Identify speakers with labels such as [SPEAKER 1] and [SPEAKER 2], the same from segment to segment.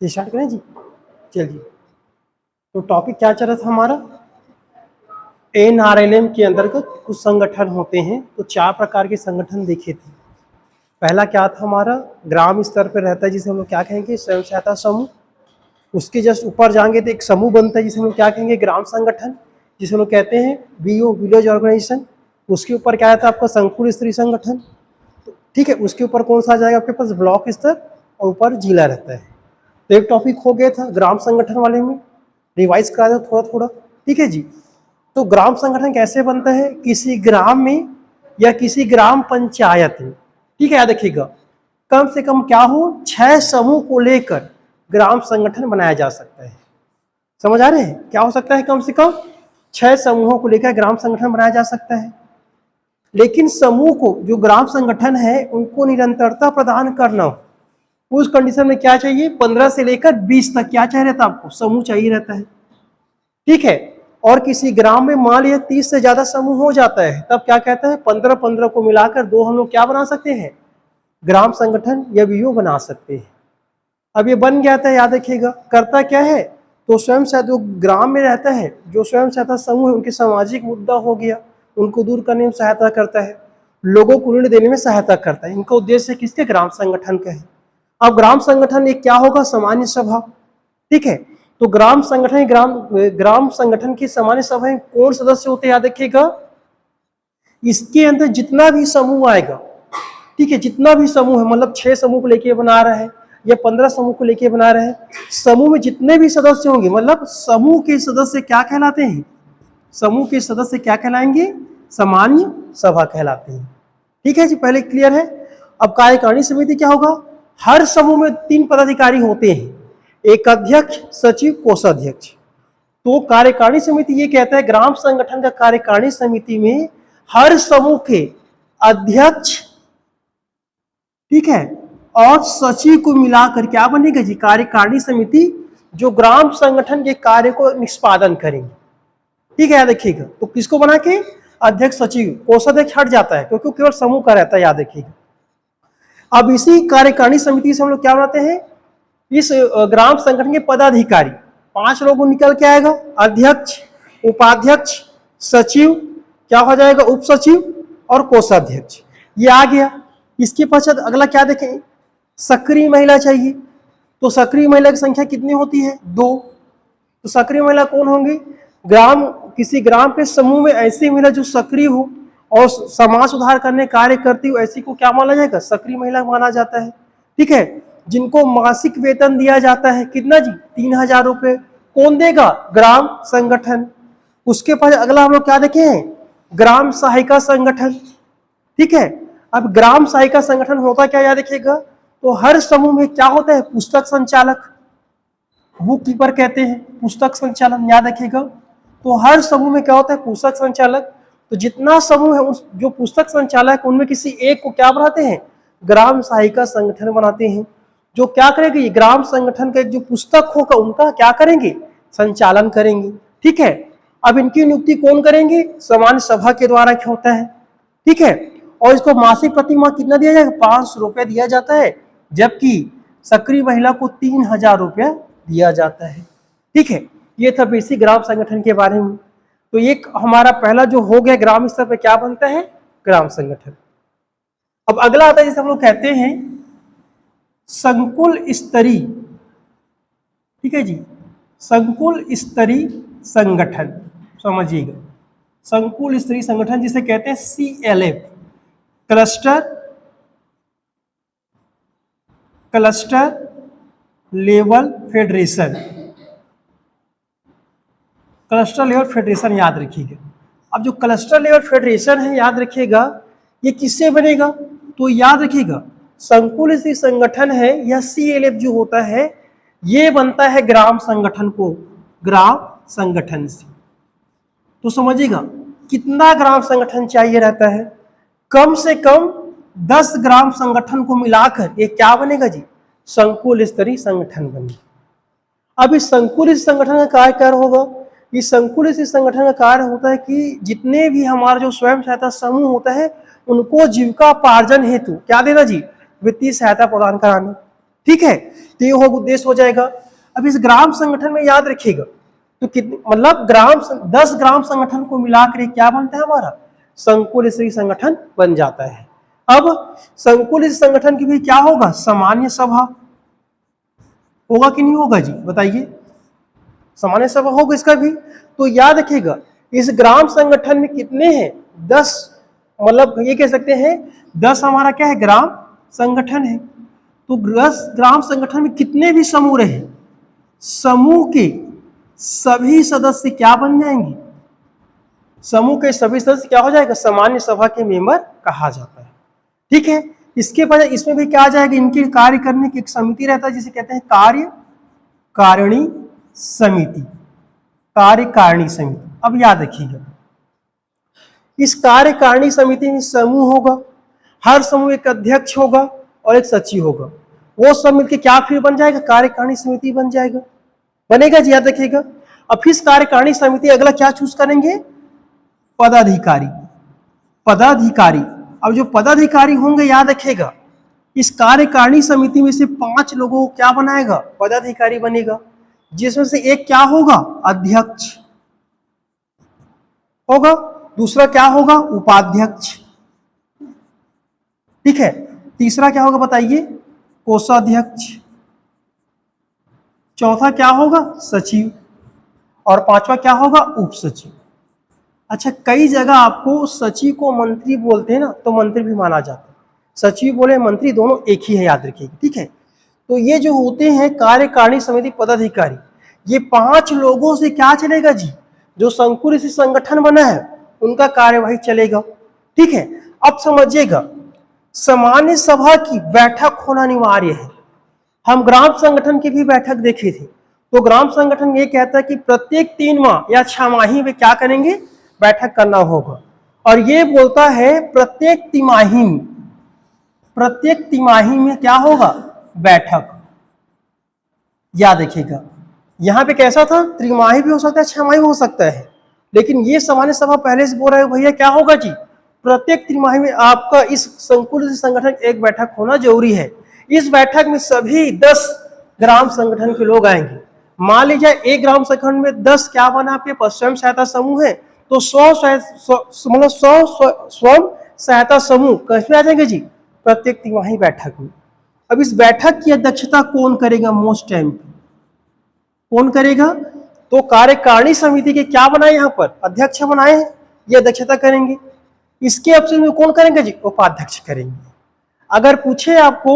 [SPEAKER 1] Start करें जी। चलिए, तो टॉपिक क्या चल रहा था हमारा? NRLM के अंतर्गत कुछ संगठन होते हैं। तो 4 प्रकार के संगठन देखे थे। पहला क्या था हमारा? ग्राम स्तर पर रहता है जिसे हम लोग क्या कहेंगे? स्वयं सहायता समूह। उसके जस्ट ऊपर जाएंगे तो एक समूह बनता है जिसे हम लोग क्या कहेंगे? ग्राम संगठन, जिसे हम लोग कहते हैं VO, विलेज ऑर्गेनाइजेशन। उसके ऊपर क्या आता है आपका? संकुल स्तरीय संगठन। तो ठीक है, उसके ऊपर कौन सा आ जाएगा आपके पास? ब्लॉक स्तर, और ऊपर जिला रहता है। तो एक टॉपिक हो गया था ग्राम संगठन वाले में, रिवाइज करा था थोड़ा थोड़ा। ठीक है जी। तो ग्राम संगठन कैसे बनता है? किसी ग्राम में या किसी ग्राम पंचायत में, ठीक है, याद रखिएगा, कम से कम क्या हो, 6 समूह को लेकर ग्राम संगठन बनाया जा सकता है। समझ आ रहे हैं? क्या हो सकता है? कम से कम 6 समूहों को लेकर ग्राम संगठन बनाया जा सकता है। लेकिन समूह को, जो ग्राम संगठन है, उनको निरंतरता प्रदान करना हो, उस कंडीशन में क्या चाहिए? 15 से लेकर 20 तक क्या चाहिए रहता है आपको? समूह चाहिए रहता है। ठीक है। और किसी ग्राम में मान लिया 30 से ज्यादा समूह हो जाता है, तब क्या कहता है? 15-15 को मिलाकर 2 हम लोग क्या बना सकते हैं? ग्राम संगठन या VO बना सकते हैं। अब ये बन गया था, याद रखिएगा। करता क्या है? तो स्वयं सहायता जो ग्राम में रहता है, जो स्वयं सहायता समूह है, उनके सामाजिक मुद्दा हो गया, उनको दूर करने में सहायता करता है, लोगों को ऋण देने में सहायता करता है। इनका उद्देश्य किसके? ग्राम संगठन का है। अब ग्राम संगठन एक क्या होगा? सामान्य सभा। ठीक है। तो ग्राम संगठन, ग्राम संगठन की सामान्य सभा में कौन सदस्य होते हैं? याद रखिएगा, इसके अंदर जितना भी समूह आएगा, ठीक है, जितना भी समूह है, मतलब 6 समूह को लेके बना रहा है या 15 समूह को लेके बना रहे हैं, समूह में जितने भी सदस्य होंगे, मतलब समूह के सदस्य क्या कहलाते हैं? समूह के सदस्य क्या कहलाएंगे? सामान्य सभा कहलाते हैं। ठीक है जी, पहले क्लियर है। अब कार्यकारिणी समिति क्या होगा? हर समूह में 3 पदाधिकारी होते हैं, एक अध्यक्ष, सचिव, कोषाध्यक्ष। तो कार्यकारिणी समिति ये कहता है, ग्राम संगठन का कार्यकारिणी समिति में हर समूह के अध्यक्ष, ठीक है, और सचिव को मिलाकर क्या बनेगा जी? कार्यकारिणी समिति, जो ग्राम संगठन के कार्य को निष्पादन करेंगे। ठीक है, याद रखिएगा। तो किसको बना के? अध्यक्ष, सचिव, कोषाध्यक्ष हट जाता है क्योंकि केवल समूह का रहता है, याद रखिएगा। अब इसी कार्यकारिणी समिति से हम लोग क्या बनाते हैं? इस ग्राम संगठन के पदाधिकारी 5 लोगों निकल के आएगा, अध्यक्ष, उपाध्यक्ष, सचिव, क्या हो जाएगा? उप सचिव, और कोषाध्यक्ष। ये आ गया। इसके पश्चात अगला क्या देखें? सक्रिय महिला चाहिए। तो सक्रिय महिला की संख्या कितनी होती है? 2। तो सक्रिय महिला कौन होंगी? किसी ग्राम के समूह में ऐसी महिला जो सक्रिय हो और समाज सुधार करने कार्य करती हो, ऐसी को क्या माना जाएगा? सक्रिय महिला माना जाता है। ठीक है। जिनको मासिक वेतन दिया जाता है, कितना जी? 3000 रुपए। कौन देगा? ग्राम संगठन। उसके बाद अगला हम लोग क्या देखे हैं? ग्राम सहायिका संगठन। ठीक है। अब ग्राम सहायिका संगठन होता क्या, याद रखिएगा। तो हर समूह में क्या होता है? पुस्तक संचालक, बुक कीपर कहते हैं, पुस्तक संचालन, याद रखिएगा। तो हर समूह में क्या होता है? पुस्तक संचालक। तो जितना समूह है, उस जो पुस्तक संचालक, उनमें किसी एक को क्या बनाते हैं? ग्राम सहायिका संगठन बनाते हैं, जो क्या करेंगे? ग्राम संगठन का एक जो पुस्तक होगा, उनका क्या करेंगे? संचालन करेंगे। ठीक है। अब इनकी नियुक्ति कौन करेंगे? सामान्य सभा के द्वारा होता है। ठीक है। और इसको मासिक प्रति माह कितना दिया जाएगा? 500 रुपया दिया जाता है, जबकि सक्रिय महिला को 3000 रुपया दिया जाता है। ठीक है। ये था बेसिक ग्राम संगठन के बारे में। तो एक हमारा पहला जो हो गया, ग्राम स्तर पे क्या बनता है? ग्राम संगठन। अब अगला आता है जिसे हम लोग कहते हैं संकुल स्तरीय। ठीक है जी, संकुल स्तरीय संगठन। समझिएगा, संकुल स्तरीय संगठन जिसे कहते हैं CLF, cluster level federation. Cluster level federation याद रखिएगा। अब जो क्लस्टर लेवल फेडरेशन है, याद रखिएगा, ये किससे बनेगा? तो याद रखिएगा, संकुल स्तरीय संगठन है या CLF जो होता है, ये बनता है ग्राम संगठन को, ग्राम संगठन से। तो समझिएगा, कितना ग्राम संगठन चाहिए रहता है? कम से कम 10 ग्राम संगठन को मिलाकर ये क्या बनेगा जी? संकुल स्तरीय संगठन बनेगा। अब इस संकुल स्तरीय संगठन का कार्य क्या होगा? इस संकुल स्तरीय संगठन का कार्य होता है कि जितने भी हमारा जो स्वयं सहायता समूह होता है, उनको जीविका पार्जन हेतु क्या देना जी? वित्तीय सहायता प्रदान कराना। ठीक है, तो ये उद्देश्य हो जाएगा। अब इस ग्राम संगठन में याद रखिएगा तो कितने मतलब 10 ग्राम संगठन को मिलाकर क्या बनता है हमारा संकुल स्त्री संगठन बन जाता है। अब संकुल स्त्री संगठन की भी क्या होगा सामान्य सभा होगा कि नहीं होगा जी बताइए, सामान्य सभा होगा इसका भी। तो याद रखिएगा इस ग्राम संगठन में कितने हैं 10, मतलब ये कह सकते हैं 10 हमारा क्या है ग्राम संगठन है। तो 10 ग्राम संगठन में कितने भी समूह रहे, समूह के सभी सदस्य क्या बन जाएंगे, समूह के सभी सदस्य क्या हो जाएगा सामान्य सभा के मेंबर कहा जाता है। ठीक है, इसके बाद इसमें भी क्या आ जाएगा इनके कार्य करने की एक समिति रहता है जिसे कहते हैं कार्यकारिणी समिति, कार्यकारिणी समिति। अब याद रखिएगा इस कार्यकारिणी समिति में समूह होगा, हर समूह एक अध्यक्ष होगा और एक सचिव होगा, वो सब मिलकर क्या फिर बन जाएगा कार्यकारिणी समिति बन जाएगा, बनेगा जी याद रखिएगा। अब इस कार्यकारिणी समिति अगला क्या चूज करेंगे पदाधिकारी, पदाधिकारी। अब जो पदाधिकारी होंगे याद रखिएगा इस कार्यकारिणी समिति में से 5 लोगों को क्या बनाएगा पदाधिकारी बनेगा, जिसमें से एक क्या होगा अध्यक्ष होगा, दूसरा क्या होगा उपाध्यक्ष, ठीक है, तीसरा क्या होगा बताइए कोषाध्यक्ष, चौथा क्या होगा सचिव और पांचवा क्या होगा उप सचिव। अच्छा कई जगह आपको सचिव को मंत्री बोलते हैं ना तो मंत्री भी माना जाता है, सचिव बोले मंत्री दोनों एक ही है याद रखिएगा। ठीक है, तो ये जो होते हैं कार्यकारिणी समिति पदाधिकारी ये 5 लोगों से क्या चलेगा जी जो संकुल से संगठन बना है उनका कार्यवाही चलेगा। ठीक है, अब समझिएगा सामान्य सभा की बैठक होना अनिवार्य है। हम ग्राम संगठन की भी बैठक देखे थे, तो ग्राम संगठन ये कहता है कि प्रत्येक 3 माह या 6 माही में क्या करेंगे बैठक करना होगा, और ये बोलता है प्रत्येक तिमाही में क्या होगा बैठक। याद रखिएगा यहां पे कैसा था त्रिमाही भी हो सकता है 6 माही भी हो सकता है, लेकिन ये सामान्य सभा पहले से बोल रहा है भैया क्या होगा जी प्रत्येक तिमाही में आपका इस संकुल संगठन एक बैठक होना जरूरी है। इस बैठक में सभी 10 ग्राम संगठन के लोग आएंगे। मान लीजिए एक ग्राम संगठन में 10 क्या बना आपके स्वयं सहायता समूह है तो 100 स्वयं सहायता समूह कैसे आ जाएंगे जी प्रत्येक तिमाही बैठक में। अब इस बैठक की अध्यक्षता कौन करेगा मोस्ट टाइम कौन करेगा, तो कार्यकारिणी समिति के क्या बनाए यहाँ पर अध्यक्ष बनाए हैं ये अध्यक्षता करेंगे। इसके ऑप्शन में कौन करेंगे जी उपाध्यक्ष करेंगे। अगर पूछे आपको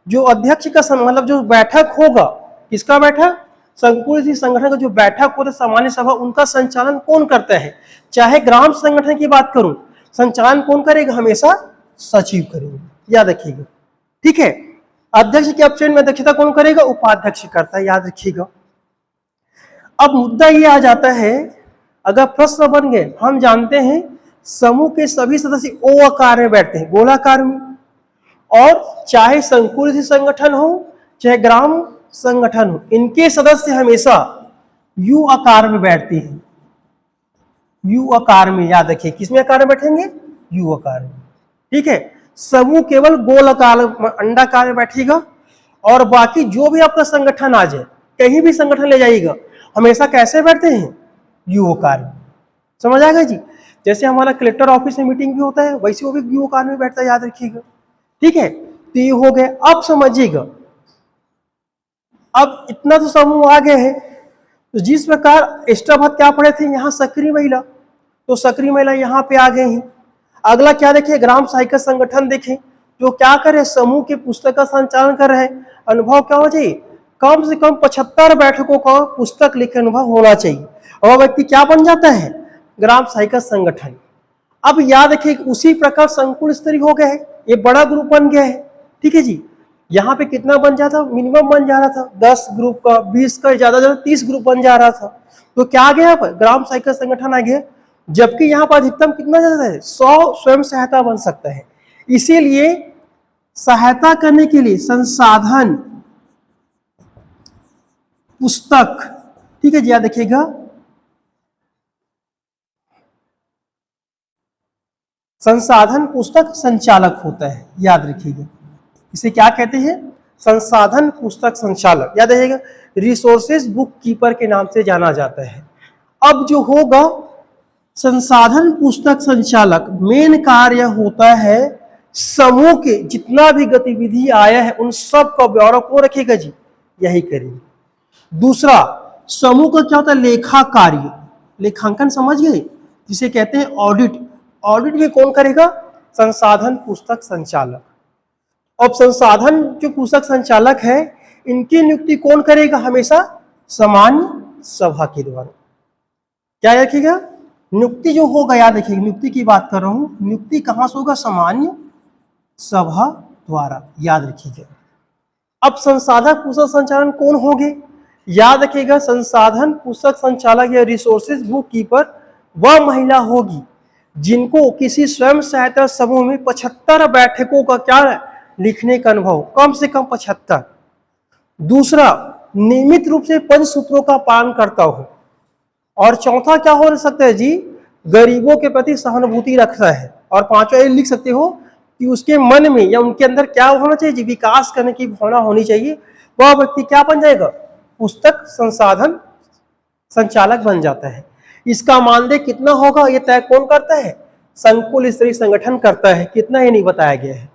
[SPEAKER 1] जो अध्यक्ष का मतलब जो बैठक होगा किसका बैठक संकुल संगठन का जो बैठक होता है सामान्य सभा उनका संचालन कौन करता है, चाहे ग्राम संगठन की बात करूं संचालन कौन करेगा हमेशा सचिव करेंगे याद रखिएगा। ठीक है, अध्यक्ष के ऑप्शन में अध्यक्षता कौन करेगा उपाध्यक्ष करता है याद रखिएगा। अब मुद्दा ये आ जाता है अगर प्रश्न बन गए हम जानते हैं समूह के सभी सदस्य ओ आकार में बैठते हैं गोलाकार में, और चाहे संकुल संगठन हो चाहे ग्राम संगठन हो इनके सदस्य हमेशा यू आकार में बैठते हैं, यू आकार में याद रखिए किसमें आकार में बैठेंगे यू आकार में। ठीक है, समूह केवल गोल आकार अंडाकार में बैठेगा और बाकी जो भी आपका संगठन आ जाए कहीं भी संगठन ले जाइएगा हमेशा कैसे बैठते हैं यू आकार में। समझ आएगा जी, जैसे हमारा कलेक्टर ऑफिस में मीटिंग भी होता है वैसे वो भी यू आकार में बैठता है याद रखिएगा। ठीक है, तो ये हो गए। अब समझिएगा अब इतना तो समूह आ गए हैं, तो जिस प्रकार एक्स्ट्रा बात क्या पढ़े थे यहाँ सक्रिय महिला, तो सक्रिय महिला यहाँ पे आ गए हैं। अगला क्या देखें ग्राम सहायक संगठन देखें जो क्या करे समूह के पुस्तक का संचालन कर रहे हैं। अनुभव क्या होना चाहिए कम से कम 75 बैठकों का पुस्तक लिखे अनुभव होना चाहिए और व्यक्ति क्या बन जाता है ग्राम सहायक संगठन। अब याद रखिए उसी प्रकार संकुल स्तरीय हो गए हैं, ये बड़ा ग्रुप बन गया है। ठीक है जी, यहाँ पे कितना बन जाता मिनिमम बन जा रहा था 10 ग्रुप का 20 का ज्यादा 30 ग्रुप बन जा रहा था, तो क्या आ गया यहाँ पर ग्राम सहायक संगठन आ गया, जबकि यहाँ पर अधिकतम कितना जाता है 100 स्वयं सहायता बन सकता है। इसीलिए सहायता करने के लिए संसाधन पुस्तक, ठीक है जी याद रखिएगा संसाधन पुस्तक संचालक होता है याद रखिएगा, इसे क्या कहते हैं संसाधन पुस्तक संचालक, याद रहेगा, रिसोर्सेज बुक कीपर के नाम से जाना जाता है। अब जो होगा संसाधन पुस्तक संचालक, मेन कार्य होता है समूह के जितना भी गतिविधि आया है उन सब का ब्यौरा कौन रखेगा जी, यही करेंगे। दूसरा, समूह का क्या होता है, लेखा कार्य, लेखांकन समझ गए, जिसे कहते हैं ऑडिट। ऑडिट भी कौन करेगा, संसाधन पुस्तक संचालक। अब संसाधन जो पुस्तक संचालक है इनकी नियुक्ति कौन करेगा, हमेशा सामान्य सभा के द्वारा। क्या रखिएगा, नियुक्ति जो होगा, याद रखिएगा, नियुक्ति की बात कर रहा हूं, नियुक्ति कहां से होगा, सामान्य सभा द्वारा, याद रखिएगा। अब संसाधन पुस्तक संचालन कौन होंगे, याद रखिएगा, संसाधन पुस्तक संचालक या रिसोर्सेज बुक कीपर वह महिला होगी जिनको किसी स्वयं सहायता समूह में 75 बैठकों का क्या लिखने का अनुभव, कम से कम 75। दूसरा, नियमित रूप से पंचसूत्रों का पालन करता हो। और चौथा क्या हो सकता है जी, गरीबों के प्रति सहानुभूति रखता है। और पांचवा ये लिख सकते हो कि उसके मन में या उनके अंदर क्या होना चाहिए जी, विकास करने की भावना होनी चाहिए। वह व्यक्ति क्या बन जाएगा, पुस्तक संसाधन संचालक बन जाता है। इसका मानदेय कितना होगा ये तय कौन करता है, संकुल स्तरीय संगठन करता है। कितना ये नहीं बताया गया है,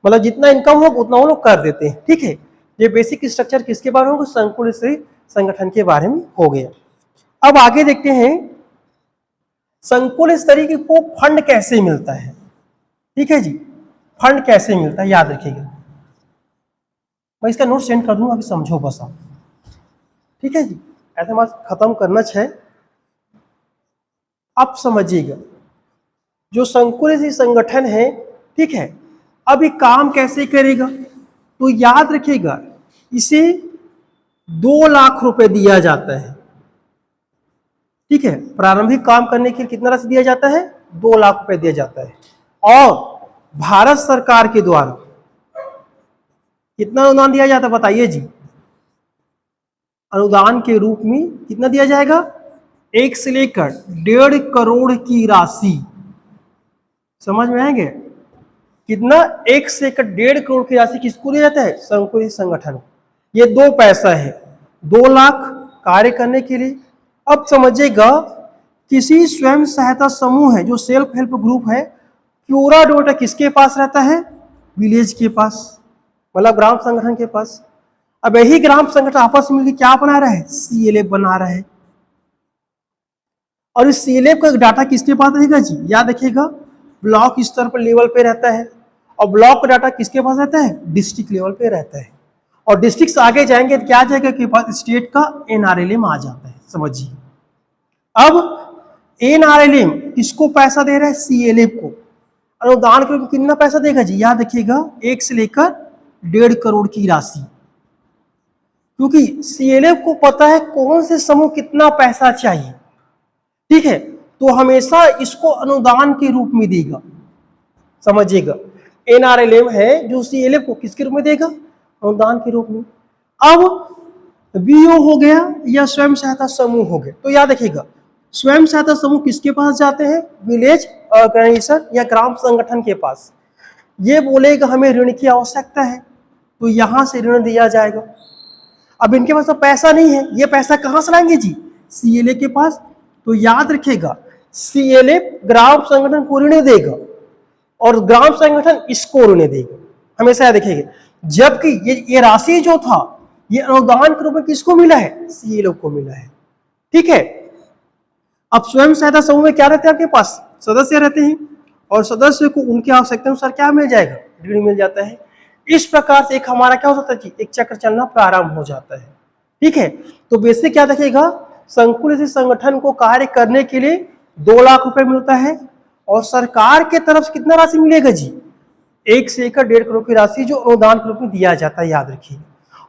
[SPEAKER 1] मतलब जितना इनकम होगा उतना वो लोग कर देते हैं। ठीक है, ये बेसिक स्ट्रक्चर किसके बारे में होगा, संकुल स्तरीय संगठन के बारे में हो गया। अब आगे देखते हैं संकुल स्तरीय को फंड कैसे मिलता है। ठीक है जी, फंड कैसे मिलता है याद रखिएगा, मैं इसका नोट सेंड कर दूंगा, अभी समझो बस आप। ठीक है जी, ऐसे मत खत्म करना है। अब समझिएगा जो संकुल स्तरीय संगठन है, ठीक है, अब ये काम कैसे करेगा, तो याद रखिएगा इसे 2 लाख रुपए दिया जाता है। ठीक है, प्रारंभिक काम करने के लिए कितना राशि दिया जाता है, 2 लाख रुपए दिया जाता है। और भारत सरकार के द्वारा कितना अनुदान दिया जाता है बताइए जी, अनुदान के रूप में कितना दिया जाएगा, 1 से लेकर 1.5 करोड़ की राशि। समझ में आएंगे कितना, 1 से लेकर 1.5 करोड़ की राशि किसको दिया जाता है, संकुल संगठन। ये 2 पैसा है, 2 लाख कार्य करने के लिए। अब समझिएगा किसी स्वयं सहायता समूह है जो सेल्फ हेल्प ग्रुप है, पूरा डेटा किसके पास रहता है, विलेज के पास, मतलब ग्राम संगठन के पास। अब यही ग्राम संगठन आपस में मिलकर क्या बना रहा है, सीएलएफ बना रहा है। और इस सीएलएफ का डाटा किसके पास रहेगा जी, याद रखिएगा ब्लॉक स्तर पर लेवल पे रहता है। और ब्लॉक का डाटा किसके पास रहता है, डिस्ट्रिक्ट लेवल पे रहता है। और डिस्ट्रिक्ट से आगे जाएंगे तो क्या जाएगा के पास, स्टेट का एनआरएलएम आ जाता है। समझिए, अब एनआरएलएम किसको पैसा दे रहा है, सीएलएफ को। अनुदान के रूप में कितना पैसा देगा जी, याद रखिएगा 1 से लेकर 1.5 करोड़ की राशि। क्योंकि सीएलएफ को पता है कौन से समूह कितना पैसा चाहिए। ठीक है, तो हमेशा इसको अनुदान के रूप में देगा। समझिएगा, एनआरएलएम है जो सीएलएफ को किसके रूप में देगा, अनुदान के रूप में। अब बीओ हो गया या स्वयं सहायता समूह हो गया, तो याद रखिएगा स्वयं सहायता समूह किसके पास जाते हैं, विलेज ऑर्गेनाइजेशन या ग्राम संगठन के पास। ये बोलेगा हमें ऋण की आवश्यकता है, तो यहां से ऋण दिया जाएगा। अब इनके पास तो पैसा नहीं है, ये पैसा कहां से लाएंगे जी, सीएलए के पास। तो याद रखिएगा सीएलए ग्राम संगठन को ऋण देगा और ग्राम संगठन इसको ऋण देगा, हमेशा याद रखिएगा। जबकि ये राशि जो था ये अनुदान के रूप में किसको मिला है, सीएलए को मिला है। ठीक है, अब स्वयं सहायता समूह में क्या रहते हैं, आपके पास सदस्य रहते हैं और सदस्य को उनकी आवश्यकता अनुसार क्या मिल जाएगा, ऋण मिल जाता है। इस प्रकार से एक हमारा क्या हो सकता है कि एक चक्र चलना प्रारंभ हो जाता है। ठीक है, तो बेसिक क्या देखेगा, संकुल स्तरीय संगठन को कार्य करने के लिए 2 लाख रुपए मिलता है और सरकार के तरफ से कितना राशि मिलेगा जी, 1 से लेकर 1.5 करोड़ की राशि जो अनुदान के रूप में दिया जाता है, याद रखिए।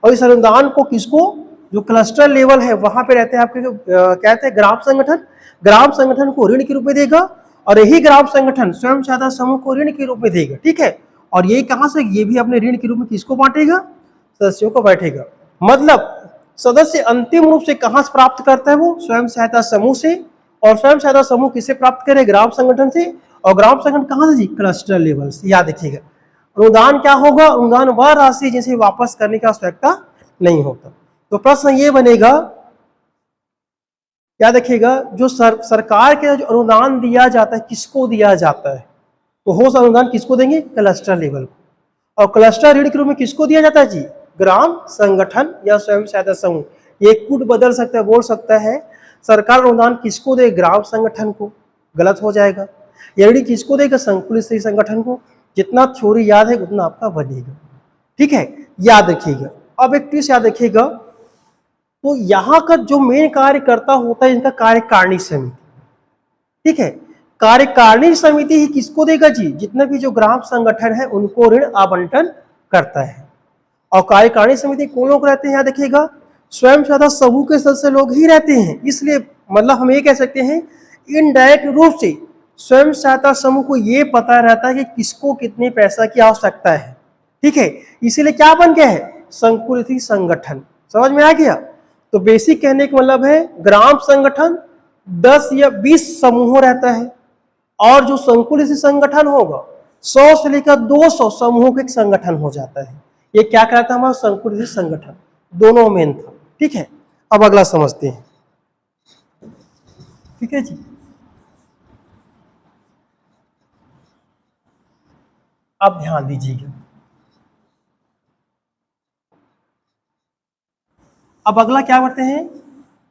[SPEAKER 1] और इस अनुदान को किसको, जो क्लस्टर लेवल है वहां पे रहते हैं आपके कहते हैं ग्राम संगठन, ग्राम संगठन को ऋण के रूप में देगा और यही ग्राम संगठन स्वयं सहायता समूह को ऋण के रूप में देगा। ठीक है, और यही कहां से, ये भी अपने ऋण के रूप में किसको बांटेगा, सदस्यों को बांटेगा। मतलब सदस्य अंतिम रूप से कहां से प्राप्त करता है, वो स्वयं सहायता समूह से। और स्वयं सहायता समूह किससे प्राप्त करे, ग्राम संगठन से। और ग्राम संगठन कहां से जी, क्लस्टर लेवल से, याद रखिएगा। अनुदान क्या होगा? अनुदान वह राशि जिसे वापस करने की आवश्यकता नहीं होता। तो प्रश्न ये बनेगा, क्या देखिएगा, जो सरकार के जो अनुदान दिया जाता है किसको दिया जाता है? तो हो अनुदान किसको देंगे? क्लस्टर लेवल को। और क्लस्टर ऋण के रूप में किसको दिया जाता है जी? ग्राम संगठन या स्वयं सहायता समूह। ये कूट बदल सकता है, बोल सकता है सरकार अनुदान किसको दे? ग्राम संगठन को, गलत हो जाएगा। ये ऋण किसको देगा? संकुल स्त्री संगठन को। जितना थ्योरी याद है उतना आपका बनेगा, ठीक है, याद रखिएगा। अब एक चीज याद रखिएगा, तो यहाँ का जो मेन कार्यकर्ता होता है इनका कार्यकारिणी समिति, ठीक है। कार्यकारिणी समिति ही किसको देगा जी? जितने भी जो ग्राम संगठन है उनको ऋण आवंटन करता है। और कार्यकारिणी समिति कौन लोग रहते हैं? याद रखिएगा, स्वयं सहायता समूह के सदस्य लोग ही रहते हैं। इसलिए मतलब हम ये कह सकते हैं इनडायरेक्ट रूप से स्वयं सहायता समूह को ये पता रहता है कि किसको कितने पैसा की आवश्यकता है, ठीक है। इसीलिए क्या बन गया है? संकुल स्त्री संगठन। समझ में आ गया? तो बेसिक कहने का मतलब है ग्राम संगठन 10 या 20 समूहों रहता है, और जो संकुल स्त्री संगठन होगा 100 से लेकर 200 समूहों का एक संगठन हो जाता है। ये क्या कहता है? हमारा संकुल स्त्री संगठन, दोनों मेन था, ठीक है। अब अगला समझते हैं, ठीक है जी। अब ध्यान दीजिएगा, अब अगला क्या करते हैं?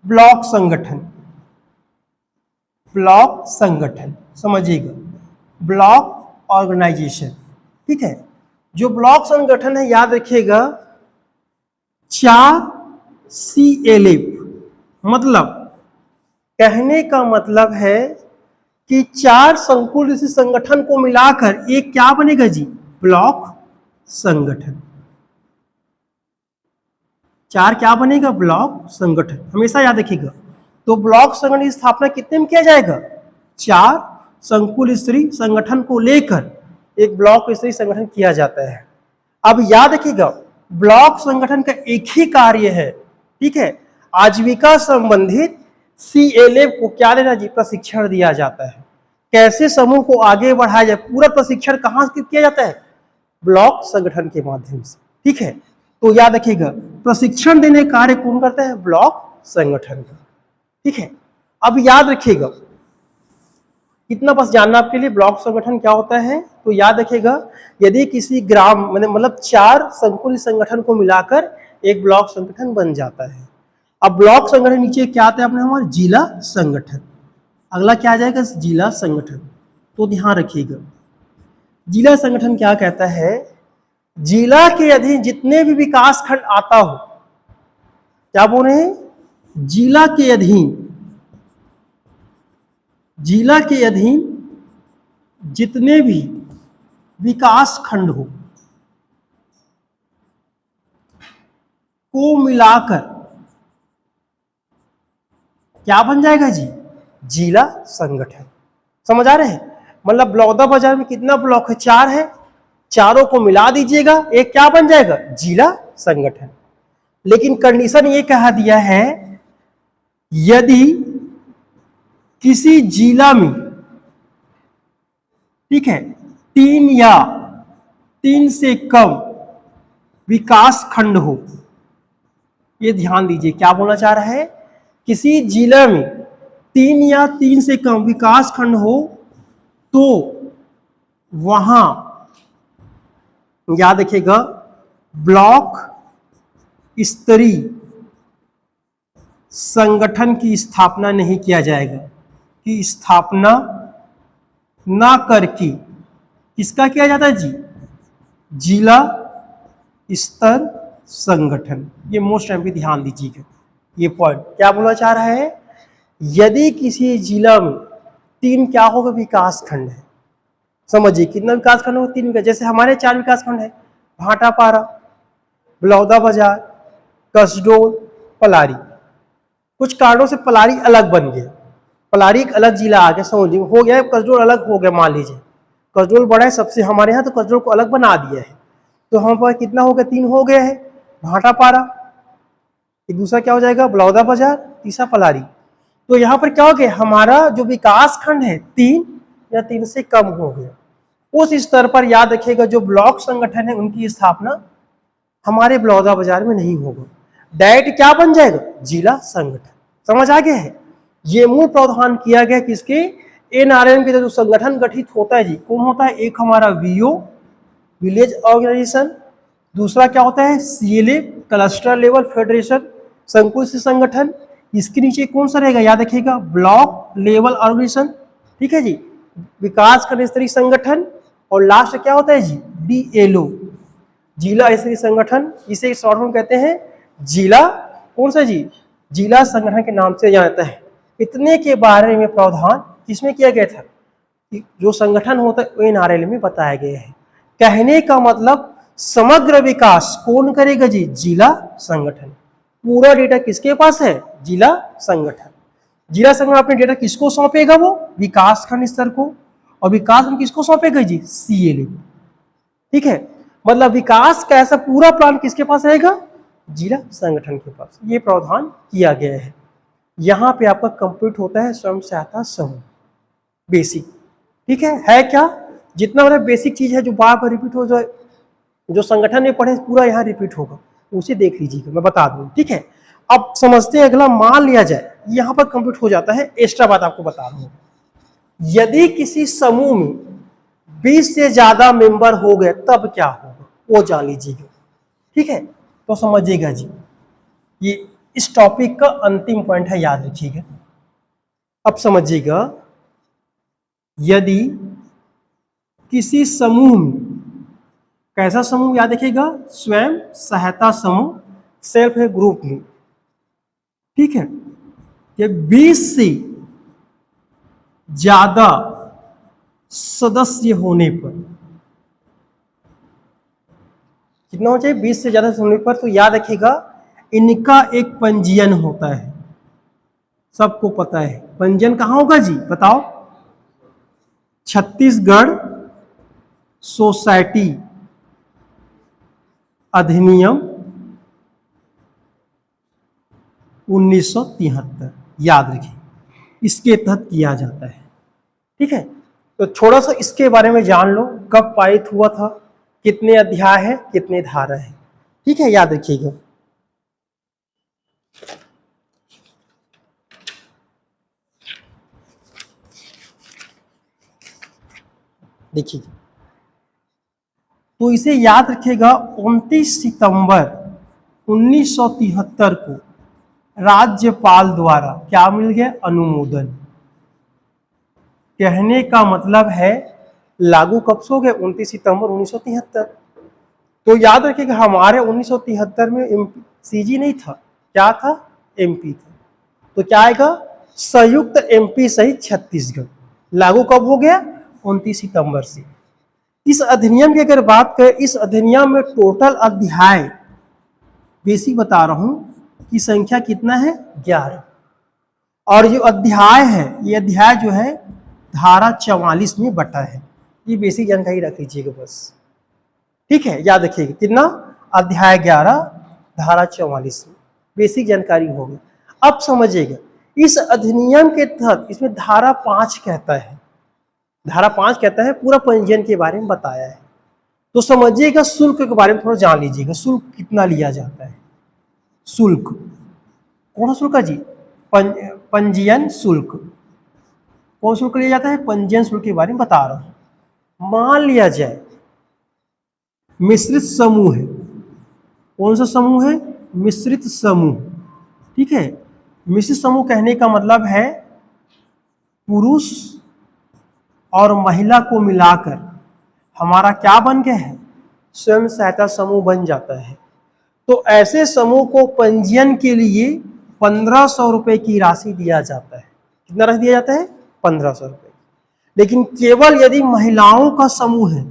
[SPEAKER 1] ब्लॉक संगठन। ब्लॉक संगठन समझिएगा, ब्लॉक ऑर्गेनाइजेशन, ठीक है। जो ब्लॉक संगठन है याद रखिएगा 4 CLF, मतलब कहने का मतलब है कि 4 संकुल स्त्री संगठन को मिलाकर एक क्या बनेगा जी? ब्लॉक संगठन। 4 क्या बनेगा? ब्लॉक संगठन, हमेशा याद रखिएगा। तो ब्लॉक संगठन की स्थापना कितने में किया जाएगा? 4 संकुल स्त्री संगठन को लेकर एक ब्लॉक स्त्री संगठन किया जाता है। अब याद रखिएगा ब्लॉक संगठन का एक ही कार्य है, ठीक है, आजीविका संबंधित CLF को क्या देना जी? प्रशिक्षण दिया जाता है। कैसे समूह को आगे बढ़ाया जाए, पूरा प्रशिक्षण कहां से किया जाता है? ब्लॉक संगठन के माध्यम से, ठीक है। तो याद रखिएगा प्रशिक्षण देने कार्य कौन करता है? ब्लॉक संगठन का, ठीक है। अब याद रखिएगा, इतना बस जानना आपके लिए ब्लॉक संगठन क्या होता है। तो याद रखिएगा यदि किसी ग्राम मतलब 4 संकुल संगठन को मिलाकर एक ब्लॉक संगठन बन जाता है। अब ब्लॉक संगठन नीचे क्या आता है अपने? हमारा जिला संगठन। अगला क्या आ जाएगा? जिला संगठन। तो ध्यान रखिएगा जिला संगठन क्या कहता है? जिला के अधीन जितने भी विकास खंड आता हो, क्या बोल रहे हैं? जिला के अधीन, जिला के अधीन जितने भी विकास खंड हो को मिलाकर क्या बन जाएगा जी? जिला संगठन। समझ आ रहे हैं? मतलब बलौदा बाजार में कितना ब्लॉक है? 4 है, चारों को मिला दीजिएगा एक क्या बन जाएगा? जिला संगठन। लेकिन कंडीशन ये कहा दिया है यदि किसी जिला में, ठीक है, 3 या 3 से कम विकास खंड हो। ये ध्यान दीजिए क्या बोलना चाह रहा है? किसी जिला में 3 या 3 से कम विकास खंड हो तो वहां याद रखिएगा ब्लॉक स्तरीय संगठन की स्थापना नहीं किया जाएगा, कि स्थापना ना करके किसका किया जाता है जी? जिला स्तर संगठन। ये मोस्ट टाइम पे ध्यान दीजिएगा, ये पॉइंट क्या बोलना चाह रहा है? यदि किसी जिला में 3 क्या होगा? विकास खंड है। समझिए कितना विकास खंड होगा? 3 विकास। जैसे हमारे 4 विकास खंड है, भाटापारा, बलौदा बाजार, कसडोल, पलारी। कुछ कारणों से पलारी अलग बन गया, पलारी एक अलग जिला आ गया, समझिए हो गया। कसडोल अलग हो गया, मान लीजिए कसडोल बड़ा है सबसे हमारे यहाँ, तो कसडोल को अलग बना दिया है। तो हम पर कितना हो गया? 3 हो गया है भाटापारा, एक दूसरा क्या हो जाएगा? बलौदा बाजार, तीसरा पलारी। तो यहाँ पर क्या हो गया? हमारा जो विकास खंड है 3 या 3 से कम हो गया। उस स्तर पर याद रखिएगा जो ब्लॉक संगठन है उनकी स्थापना हमारे बलौदा बाजार में नहीं होगा, डायरेक्ट क्या बन जाएगा, जिला संगठन। समझ आ गया है। ये मूल प्रावधान किया गया किसके, एनआरएम के जो संगठन गठित होता है जी, कौन होता है, एक हमारा वीओ विलेज ऑर्गेनाइजेशन, दूसरा क्या होता है सीएलए क्लस्टर लेवल फेडरेशन संकुल से संगठन, इसके नीचे कौन सा रहेगा याद रखिएगा ब्लॉक लेवल ऑर्गेनाइजेशन, ठीक है जी, विकास खंड स्तरीय संगठन, और लास्ट क्या होता है जी डीएलओ जिला स्तरीय संगठन, इसे शॉर्ट फॉर्म कहते हैं जिला कौन सा जी, जिला संगठन के नाम से जाता है। इतने के बारे में प्रावधान किसमें किया गया था, जो संगठन होता है एनआरएल में बताया गया है। कहने का मतलब समग्र विकास कौन करेगा जी, जिला संगठन। पूरा डेटा किसके पास है, जिला संगठन। जिला संगठन अपने डेटा किसको सौंपेगा, वो विकास खंड स्तर को, और विकास खंड किसको सौंपेगा जी, सीएलए। ठीक है, मतलब विकास का ऐसा पूरा प्लान किसके पास रहेगा, जिला संगठन के पास। ये प्रावधान किया गया है। यहाँ पे आपका कंप्लीट होता है स्वयं सहायता समूह बेसिक। ठीक है क्या, जितना मतलब बेसिक चीज है जो बार बार रिपीट हो जाए, जो संगठन में पढ़े पूरा यहाँ रिपीट होगा, उसे देख लीजिएगा, मैं बता दूं। ठीक है, अब समझते हैं अगला, मान लिया जाए यहाँ पर कंप्लीट हो जाता है। एक्स्ट्रा बात आपको बता रहा हूँ, यदि किसी समूह में 20 से ज्यादा मेंबर हो गए तब क्या होगा, वो जान लीजिएगा। ठीक है, तो समझिएगा जी, ये इस टॉपिक का अंतिम पॉइंट है, याद रखिएगा। अब समझिएगा, यदि किसी समूह में, कैसा समूह याद रखिएगा, स्वयं सहायता समूह सेल्फ हेल्प ग्रुप में, ठीक है, ये 20 से ज्यादा सदस्य होने पर, कितना हो चाहिए, 20 से ज्यादा होने पर, तो याद रखिएगा इनका एक पंजीयन होता है। सबको पता है पंजीयन कहाँ होगा जी, बताओ, छत्तीसगढ़ सोसाइटी अधिनियम 1973, याद रखिए, इसके तहत किया जाता है। ठीक है, तो थोड़ा सा इसके बारे में जान लो, कब पारित हुआ था, कितने अध्याय है, कितने धारा है। ठीक है, याद रखिएगा। देखिए, तो इसे याद रखिएगा, 29 सितंबर 1973 को राज्यपाल द्वारा क्या मिल गया, अनुमोदन। कहने का मतलब है लागू कब से हो गए, 29 सितंबर 1973। तो याद रखिएगा हमारे 1973 में सीजी नहीं था, क्या था, एमपी था। तो क्या आएगा, संयुक्त एमपी सहित छत्तीसगढ़। लागू कब हो गया, 29 सितंबर से। इस अधिनियम की अगर बात करें, इस अधिनियम में टोटल अध्याय बेसिक बता रहा हूं कि संख्या कितना है, 11। और जो अध्याय है, ये अध्याय जो है धारा 44 में बटा है। ये बेसिक जानकारी रख लीजिएगा बस। ठीक है, याद रखिएगा कितना, अध्याय 11 धारा 44 में बेसिक जानकारी होगी। अब समझिएगा, इस अधिनियम के तहत इसमें धारा 5 कहता है, धारा 5 कहता है पूरा पंजीयन के बारे में बताया है। तो समझिएगा शुल्क के बारे में थोड़ा जान लीजिएगा, शुल्क कितना लिया जाता है। शुल्क कौन सा शुल्क है जी, पंजीयन शुल्क। कौन शुल्क लिया जाता है, पंजीयन शुल्क के बारे में बता रहा हूं। मान लिया जाए मिश्रित समूह है, कौन सा समूह है, मिश्रित समूह। ठीक है, मिश्रित समूह कहने का मतलब है पुरुष और महिला को मिलाकर हमारा क्या बन गया है, स्वयं सहायता समूह बन जाता है। तो ऐसे समूह को पंजीयन के लिए 1500 रुपए की राशि दिया जाता है। कितना राशि दिया जाता है, 1500 रुपए। लेकिन केवल यदि महिलाओं का समूह है,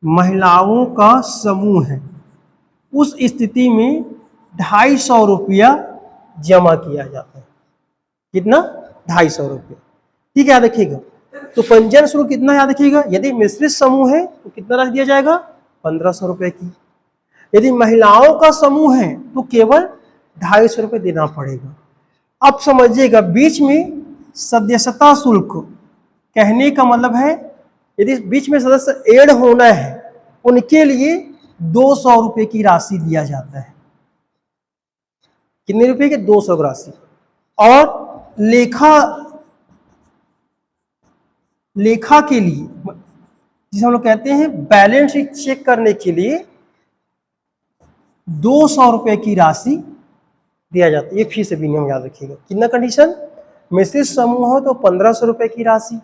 [SPEAKER 1] महिलाओं का समूह है, उस स्थिति में 250 रुपया जमा किया जाता है। कितना, 250 रुपया। ठीक है, याद रखिएगा। तो पंजीयन शुल्क कितना, याद रखिएगा, यदि मिश्रित समूह है तो कितना राशि दिया जाएगा, 1500 रुपए की। यदि महिलाओं का समूह है तो केवल 250 रुपये देना पड़ेगा। अब समझिएगा, बीच में सदस्यता शुल्क कहने का मतलब है यदि बीच में सदस्य ऐड होना है उनके लिए 200 रुपए की राशि दिया जाता है। कितने रुपए के? 200 की राशि। और लेखा के लिए, जिसे हम लोग कहते हैं बैलेंस शीट चेक करने के लिए 200 रुपए की राशि दिया जाता है। ये फीस भी नियम याद रखिएगा। कितना कंडीशन? मिश्रित समूह हो तो 1500 रुपए की राशि,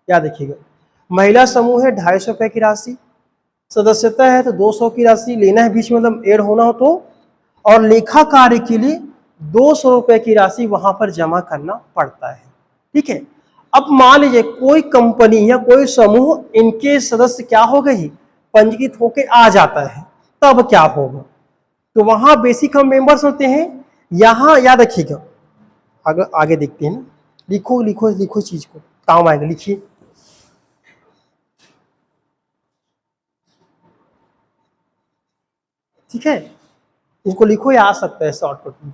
[SPEAKER 1] याद रखिएगा। महिला समूह है 250 रुपए की राशि, सदस्यता है तो 200 की राशि लेना है बीच में, मतलब ऐड होना हो तो, और लेखा कार्य के लिए 200 रुपए की राशि वहां पर जमा करना पड़ता है। ठीक है। अब मान लीजिए कोई कंपनी या कोई समूह इनके सदस्य क्या हो गए, पंजीकृत होके आ जाता है, तब क्या होगा? तो वहां बेसिक हम मेंबर्स होते हैं। यहां याद रखिएगा, आगे आगे देखते हैं ना। लिखो लिखो लिखो, चीज को काम आएगा, लिखिए। ठीक है, इसको लिखो, या आ सकता है शॉर्टकट में।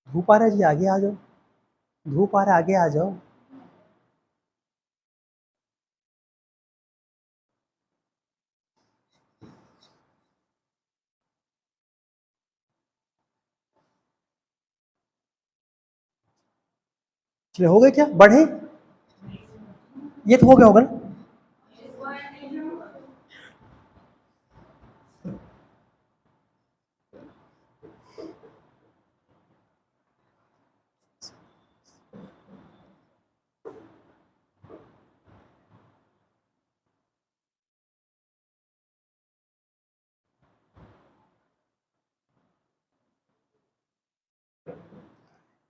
[SPEAKER 1] धूप आ रहा है जी, आगे आ जाओ। धूप आ रहा है, आगे आ जाओ। चलिए, हो गए क्या? बढ़े? ये तो हो गया होगा ना।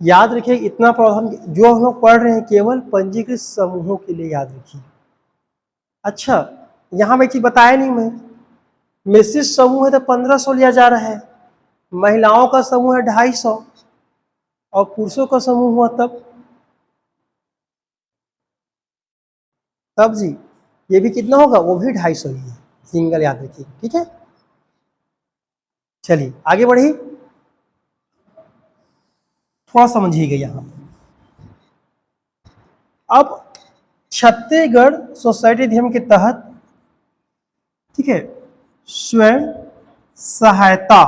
[SPEAKER 1] याद रखिए, इतना प्रॉब्लम जो हम लोग पढ़ रहे हैं केवल पंजीकृत समूहों के लिए, याद रखिए। अच्छा, यहां मैं चीज बताया नहीं मैं, मिश्रित समूह है तो 1500 लिया जा रहा है, महिलाओं का समूह है 250, और पुरुषों का समूह हुआ तब जी ये भी कितना होगा? वो भी 250 ही है, सिंगल, याद रखिए। ठीक है, चलिए आगे बढ़िए, थोड़ा समझिएगा यहाँ। अब छत्तीसगढ़ सोसाइटी अधिनियम के तहत, ठीक है, स्वयं सहायता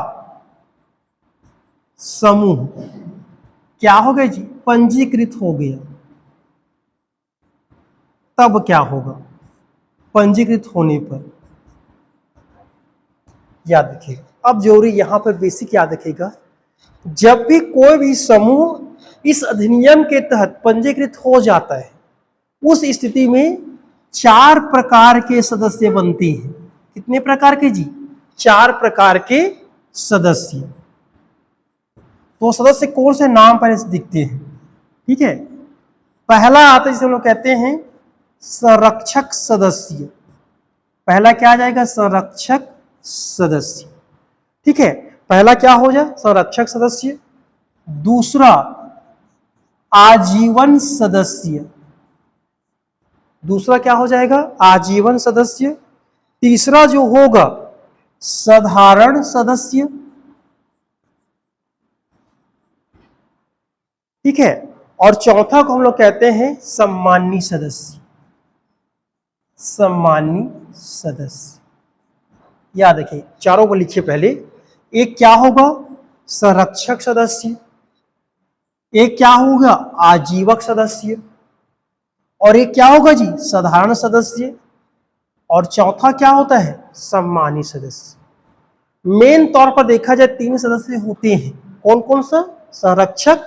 [SPEAKER 1] समूह क्या हो गए जी? पंजीकृत हो गया। तब क्या होगा? पंजीकृत होने पर, याद रखिएगा। अब जरूरी यहां पर बेसिक याद रखिएगा, जब भी कोई भी समूह इस अधिनियम के तहत पंजीकृत हो जाता है, उस स्थिति में 4 प्रकार के सदस्य बनते हैं। कितने प्रकार के जी? 4 प्रकार के सदस्य। तो सदस्य कौन से नाम पर ऐसे दिखते हैं? ठीक है, पहला आता है जिसे हम लोग कहते हैं संरक्षक सदस्य। पहला क्या आ जाएगा? संरक्षक सदस्य। ठीक है, पहला क्या हो जाए? संरक्षक सदस्य। दूसरा आजीवन सदस्य। दूसरा क्या हो जाएगा? आजीवन सदस्य। तीसरा जो होगा साधारण सदस्य। ठीक है, और चौथा को हम लोग कहते हैं सम्मानी सदस्य। सम्मानी सदस्य, याद रखिए, चारों को लिखिए पहले। एक क्या होगा? संरक्षक सदस्य। एक क्या होगा? आजीवक सदस्य। और एक क्या होगा जी? साधारण सदस्य। और चौथा क्या होता है? सम्मानी सदस्य। मेन तौर पर देखा जाए 3 सदस्य होते हैं। कौन कौन सा? संरक्षक,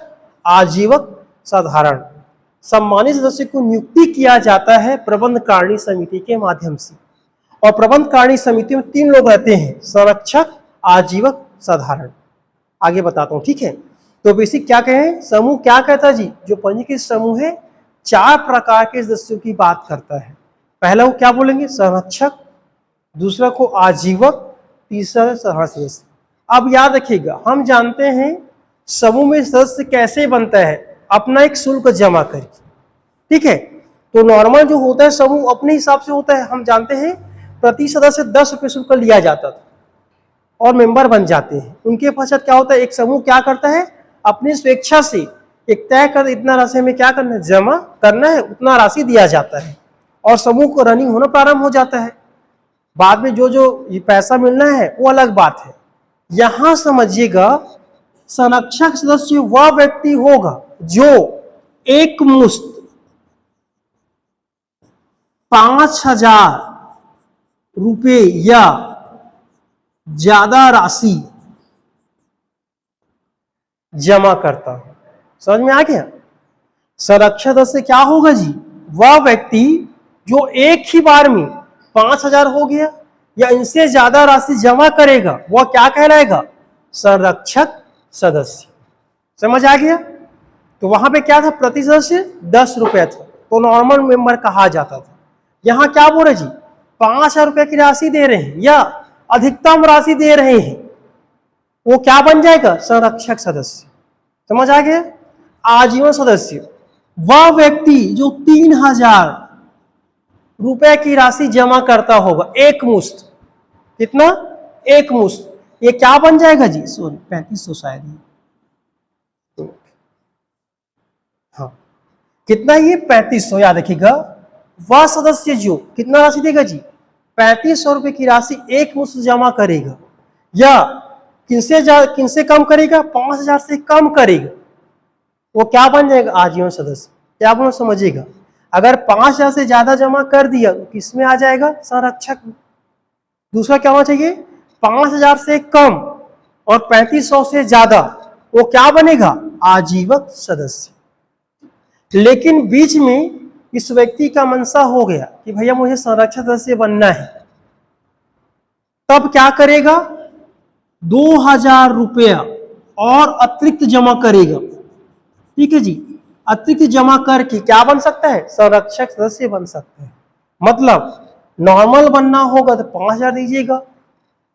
[SPEAKER 1] आजीवक, साधारण। सम्मानित सदस्य को नियुक्ति किया जाता है प्रबंध कारिणी समिति के माध्यम से। और प्रबंध कारिणी समिति में 3 लोग रहते हैं, संरक्षक, आजीवक, साधारण। आगे बताता हूं, ठीक है। तो बेसिक क्या कहें, समूह क्या कहता है जी? जो पंजीकृत समूह है 4 प्रकार के सदस्यों की बात करता है। पहला वो क्या बोलेंगे? संरक्षक। दूसरा को आजीवक। तीसरा साधारण सदस्य। अब याद रखिएगा, हम जानते हैं समूह में सदस्य कैसे बनता है? अपना एक शुल्क जमा करके, ठीक है। तो नॉर्मल जो होता है समूह अपने हिसाब से होता है। हम जानते हैं प्रति सदस्य 10 रुपये शुल्क लिया जाता था और मेंबर बन जाते हैं। उनके पश्चात क्या होता है? एक समूह क्या करता है? अपनी स्वेच्छा से एक तय कर इतना राशि में क्या करना है? जमा करना है, उतना राशि दिया जाता है और समूह को रनिंग होना प्रारंभ हो जाता है। बाद में जो ये पैसा मिलना है वो अलग बात है। यहां समझिएगा, संरक्षक सदस्य वह व्यक्ति होगा जो एक मुश्त 5,000 रुपये या ज्यादा राशि जमा करता है। समझ में आ गया? संरक्षक सदस्य क्या होगा जी? वह व्यक्ति जो एक ही बार में 5,000 हो गया या इनसे ज्यादा राशि जमा करेगा, वह क्या कहलाएगा? संरक्षक सदस्य। समझ आ गया? तो वहां पे क्या था? प्रति सदस्य 10 रुपए था, तो नॉर्मल मेंबर कहा जाता था। यहां क्या बोल रहे जी? 5,000 रुपए की राशि दे रहे हैं या अधिकतम राशि दे रहे हैं, वो क्या बन जाएगा? संरक्षक सदस्य। समझ आ गया? आजीवन सदस्य वह व्यक्ति जो 3,000 रुपए की राशि जमा करता होगा, एक मुश्त। कितना? एक मुश्त। ये क्या बन जाएगा जी? 3500 शायद। हाँ, कितना? ये 3500। याद रखिएगा, वह सदस्य जो कितना राशि देगा जी? 3500 रुपए की राशि एक मुश्त जमा करेगा या किनसे कम करेगा? 5,000 से कम करेगा, वो क्या बन जाएगा? आजीवन सदस्य। क्या बोलो, समझिएगा। अगर 5,000 से ज्यादा जमा कर दिया तो किसमें आ जाएगा? संरक्षक। दूसरा क्या होना चाहिए? 5,000 से कम और 3500 से ज्यादा, वो क्या बनेगा? आजीवक सदस्य। लेकिन बीच में इस व्यक्ति का मनसा हो गया कि भैया मुझे संरक्षक सदस्य बनना है, तब क्या करेगा? 2,000 रुपया और अतिरिक्त जमा करेगा। ठीक है जी, अतिरिक्त जमा करके क्या बन सकता है? संरक्षक सदस्य बन सकता है। मतलब नॉर्मल बनना होगा तो 5,000 दीजिएगा,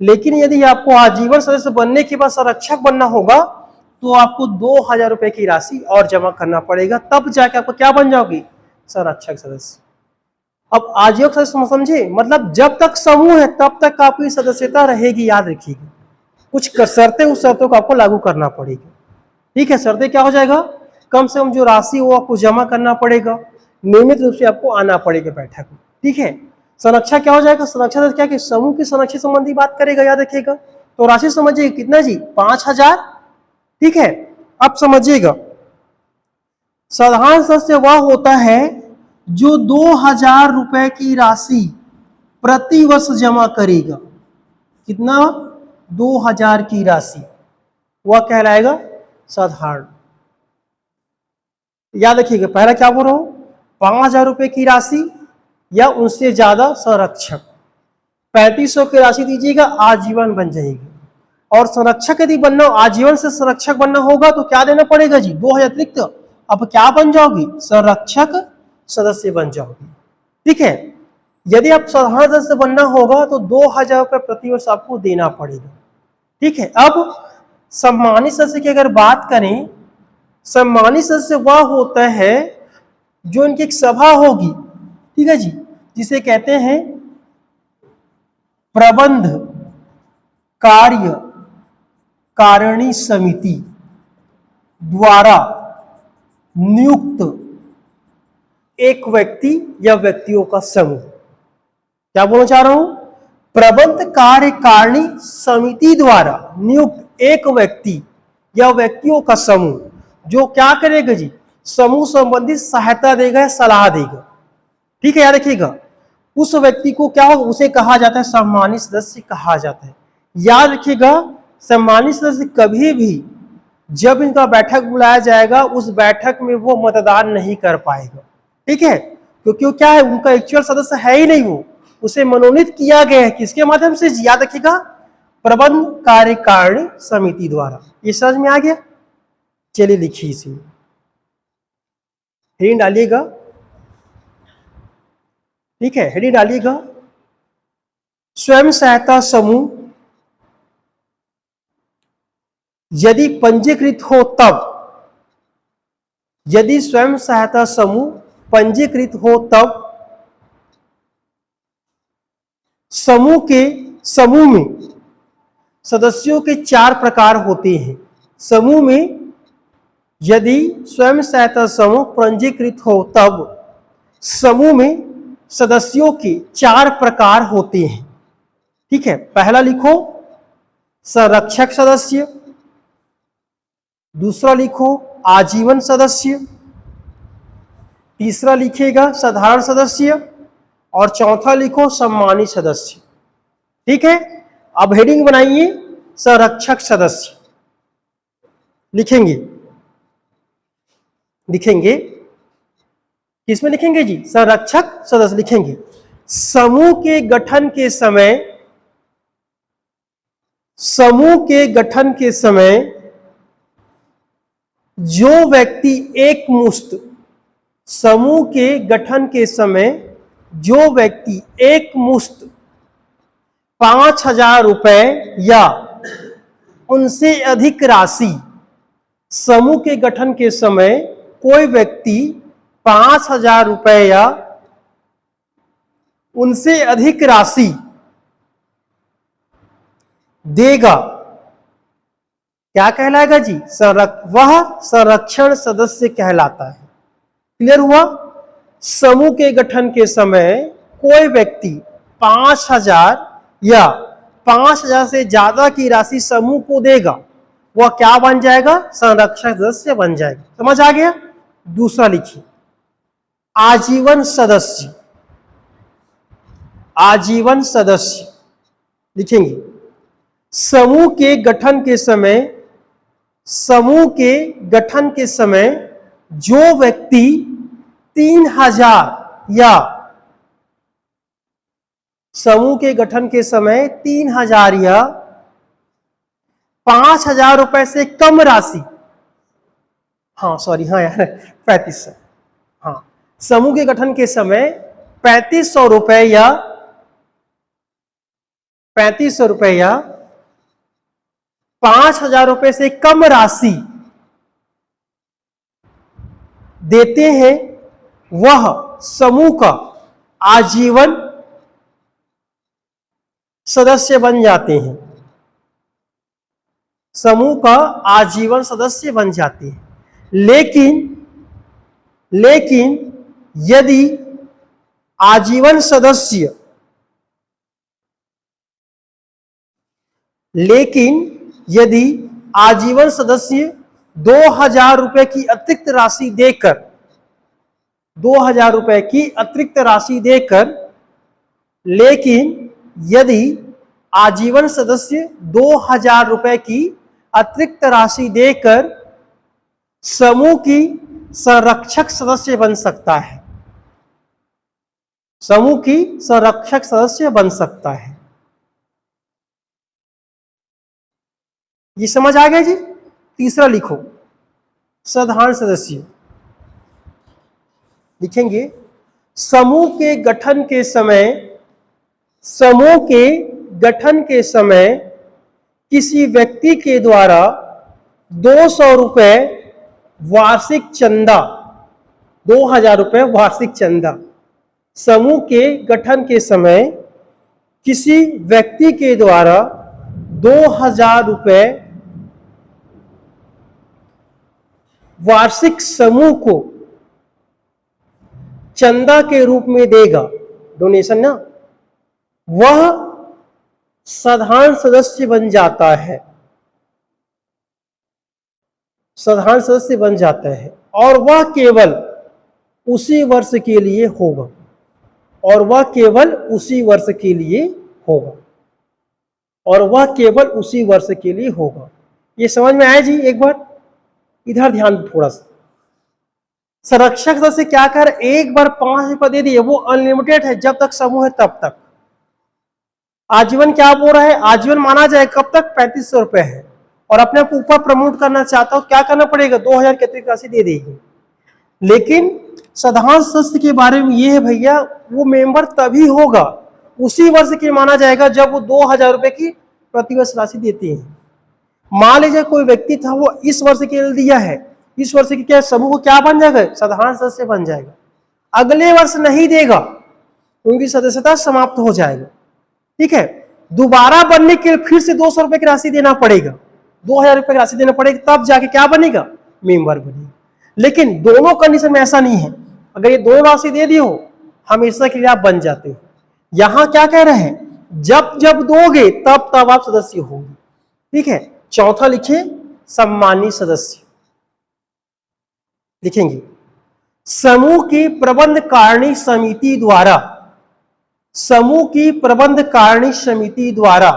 [SPEAKER 1] लेकिन यदि आपको आजीवन सदस्य बनने के बाद संरक्षक बनना होगा तो आपको 2,000 रुपए की राशि और जमा करना पड़ेगा, तब जाके आपको क्या बन जाओगे? संरक्षक सदस्य। अब आजीवन सदस्य समझे? मतलब जब तक समूह है तब तक आपकी सदस्यता रहेगी। याद रखिएगा, कुछ शर्तें, उस शर्तों को आपको लागू करना पड़ेगी। ठीक है, शर्तें क्या हो जाएगा? कम से कम जो राशि वो आपको जमा करना पड़ेगा, नियमित रूप से आपको आना पड़ेगा बैठक में। ठीक है। संरक्षक क्या हो जाएगा? संरक्षक क्या कि समूह की संरक्षण संबंधी बात करेगा। याद रखिएगा, तो राशि समझिएगा कितना जी? 5,000। ठीक है। अब समझिएगा, साधारण सदस्य वह होता है जो 2,000 रुपए की राशि प्रति वर्ष जमा करेगा। कितना? 2,000 की राशि, वह कहलाएगा साधारण। याद रखिएगा, पहला क्या बोल रहा हूं? 5,000 रुपए की राशि या उनसे ज्यादा संरक्षक। 3500 की राशि दीजिएगा, आजीवन बन जाएगी। और संरक्षक यदि बनना, आजीवन से संरक्षक बनना होगा तो क्या देना पड़ेगा जी? 2,000 अतिरिक्त। अब क्या बन जाओगी? संरक्षक सदस्य बन जाओगी। ठीक है। यदि आप साधारण सदस्य बनना होगा तो 2,000 रुपये प्रतिवर्ष आपको देना पड़ेगा। ठीक है। अब सम्मानित सदस्य की अगर बात करें, सम्मानित सदस्य वह होता है जो इनकी एक सभा होगी, ठीक है जी, जिसे कहते हैं प्रबंध कार्य कारिणी समिति द्वारा नियुक्त एक व्यक्ति या व्यक्तियों का समूह। क्या बोलना चाह रहा हूं? प्रबंध कार्यकारिणी समिति द्वारा नियुक्त एक व्यक्ति या व्यक्तियों का समूह जो क्या करेगा जी? समूह संबंधित सहायता देगा, सलाह देगा। ठीक है, याद रखिएगा। उस व्यक्ति को क्या होगा? उसे कहा जाता है सम्मानित सदस्य कहा जाता है। याद रखिएगा, सम्मानित सदस्य कभी भी जब इनका बैठक बुलाया जाएगा उस बैठक में वो मतदान नहीं कर पाएगा। ठीक है, क्योंकि वो क्या है? उनका एक्चुअल सदस्य है ही नहीं, वो उसे मनोनीत किया गया है किसके माध्यम से? याद रखिएगा, प्रबंध कार्यकारिणी समिति द्वारा। ये समझ में आ गया? चलिए लिखिए इसे, हेडिंग डालिएगा। ठीक है, हेडिंग डालिएगा, स्वयं सहायता समूह यदि पंजीकृत हो तब, यदि स्वयं सहायता समूह पंजीकृत हो तब समूह में सदस्यों के 4 प्रकार होते हैं। समूह में यदि स्वयं सहायता समूह पंजीकृत हो तब समूह में सदस्यों के 4 प्रकार होते हैं। ठीक है, पहला लिखो संरक्षक सदस्य, दूसरा लिखो आजीवन सदस्य, तीसरा लिखिएगा साधारण सदस्य और चौथा लिखो सम्मानित सदस्य। ठीक है, अब हेडिंग बनाइए संरक्षक सदस्य। लिखेंगे किसमें लिखेंगे जी? संरक्षक सदस्य लिखेंगे। समूह के गठन के समय जो व्यक्ति एकमुश्त, समूह के गठन के समय जो व्यक्ति एकमुश्त 5,000 रुपए या उनसे अधिक राशि, समूह के गठन के समय कोई व्यक्ति 5,000 रुपए या उनसे अधिक राशि देगा, क्या कहलाएगा जी? वह संरक्षण सदस्य कहलाता है। क्लियर हुआ? समूह के गठन के समय कोई व्यक्ति 5,000 या 5,000 से ज्यादा की राशि समूह को देगा, वह क्या बन जाएगा? संरक्षक सदस्य बन जाएगा। समझ आ गया? दूसरा लिखिए आजीवन सदस्य। आजीवन सदस्य लिखेंगे समूह के गठन के समय जो व्यक्ति 3,000 या समूह के गठन के समय 3,000 या 5,000 रुपए से कम राशि, हाँ सॉरी, हाँ यार 3500, हाँ समूह के गठन के समय 3,500 रुपए या 5,000 रुपए से कम राशि देते हैं, वह समूह का आजीवन सदस्य बन जाते हैं। समूह का आजीवन सदस्य बन जाते हैं। लेकिन यदि आजीवन सदस्य 2,000 रुपए की अतिरिक्त राशि देकर 2,000 रुपए की अतिरिक्त राशि देकर, लेकिन यदि आजीवन सदस्य 2,000 रुपए की अतिरिक्त राशि देकर समूह की संरक्षक सदस्य बन सकता है, समूह की संरक्षक सदस्य बन सकता है। ये समझ आ गया जी? तीसरा लिखो साधारण सदस्य। लिखेंगे समूह के गठन के समय किसी व्यक्ति के द्वारा 200 रुपए वार्षिक चंदा, 2,000 रुपए वार्षिक चंदा, समूह के गठन के समय किसी व्यक्ति के द्वारा 2,000 रुपए वार्षिक समूह को चंदा के रूप में देगा, डोनेशन ना, वह साधारण सदस्य बन जाता है, साधारण सदस्य बन जाता है, और वह केवल उसी वर्ष के लिए होगा, और वह केवल उसी वर्ष के लिए होगा, और वह केवल उसी वर्ष के लिए होगा। ये समझ में आया जी? एक बार इधर ध्यान दो थोड़ा सा। संरक्षक सदस्य क्या कर, एक बार 5 रुपये दे दिए, वो अनलिमिटेड है, जब तक समूह है तब तक। आजीवन क्या बोल रहा है, आजीवन माना जाए कब तक, 3500 रुपए है, और अपने आप ऊपर प्रमोट करना चाहता हो क्या करना पड़ेगा, 2000 की अतिरिक्त राशि दे देगी। लेकिन साधारण सदस्य के बारे में ये है भैया, वो मेंबर तभी होगा, उसी वर्ष के माना जाएगा जब वो 2000 रुपए की प्रतिवर्ष राशि देते हैं। मान लीजिए कोई व्यक्ति था, वो इस वर्ष के लिए दिया है, इस वर्ष की क्या समूह को क्या बन जाएगा, साधारण सदस्य बन जाएगा। अगले वर्ष नहीं देगा, उनकी सदस्यता समाप्त हो जाएगा। ठीक है, दोबारा बनने के लिए फिर से 200 रुपए की राशि देना पड़ेगा, 2000 रुपए की राशि देना पड़ेगी, तब जाके क्या बनेगा, मेंबर बनेगा। लेकिन दोनों कंडीशन में ऐसा नहीं है, अगर ये दोनों राशि दे दी हो हमेशा के लिए आप बन जाते हो। यहां क्या कह रहे हैं, जब जब दोगे तब तब आप सदस्य होंगे। ठीक है, चौथा लिखिए, सम्मानित सदस्य लिखेंगे, समूह की प्रबंध कारिणी समिति द्वारा, समूह की प्रबंध कारिणी समिति द्वारा,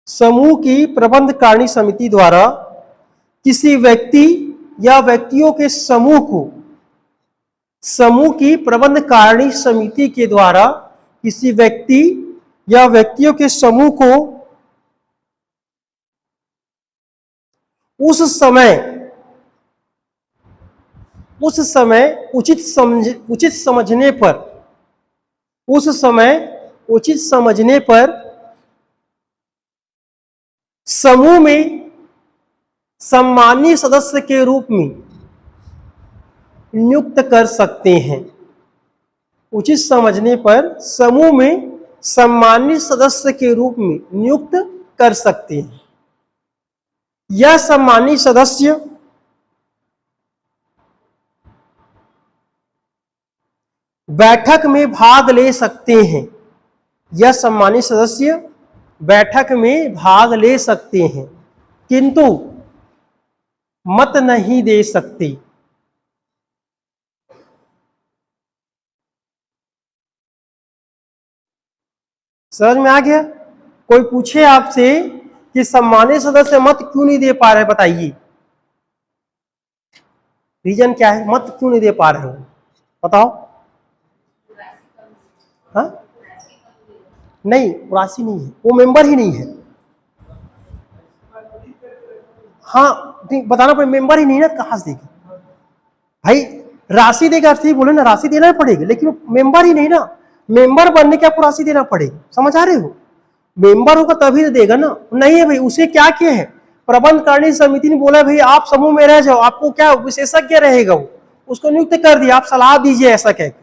[SPEAKER 1] समूह की प्रबंध कारिणी समिति द्वारा किसी व्यक्ति या व्यक्तियों के समूह को, समूह की प्रबंध कारिणी समिति के द्वारा किसी व्यक्ति या व्यक्तियों के समूह को उस समय उचित समझने पर, उस समय उचित समझने पर समूह में सम्मानित सदस्य के रूप में नियुक्त कर सकते हैं। उचित समझने पर समूह में सम्मानित सदस्य के रूप में नियुक्त कर सकते हैं। यह सम्मानित सदस्य बैठक में भाग ले सकते हैं, यह सम्मानित सदस्य बैठक में भाग ले सकते हैं, किंतु मत नहीं दे सकते। समझ में आ गया? कोई पूछे आपसे कि सम्मानित सदस्य मत क्यों नहीं दे पा रहे, बताइए रीजन क्या है, मत क्यों नहीं दे पा रहे हो, बताओ। हाँ, नहीं, राशि नहीं है, वो मेंबर ही नहीं है। हाँ, बताना पड़ेगा, मेंबर ही नहीं है, कहां से देगा भाई, राशि देगा अर्थ ही बोले ना, राशि देना पड़ेगा, लेकिन वो मेंबर ही नहीं ना, मेंबर बनने के आपको राशि देना पड़ेगा, समझ आ रहे हो? मेंबर होगा तभी तो देगा ना, नहीं है भाई, उसे क्या किया है, प्रबंध कारिणी समिति ने बोला भाई आप समूह में रह जाओ, आपको क्या विशेषज्ञ रहेगा वो, उसको नियुक्त कर दिया, आप सलाह दीजिए ऐसा कहकर,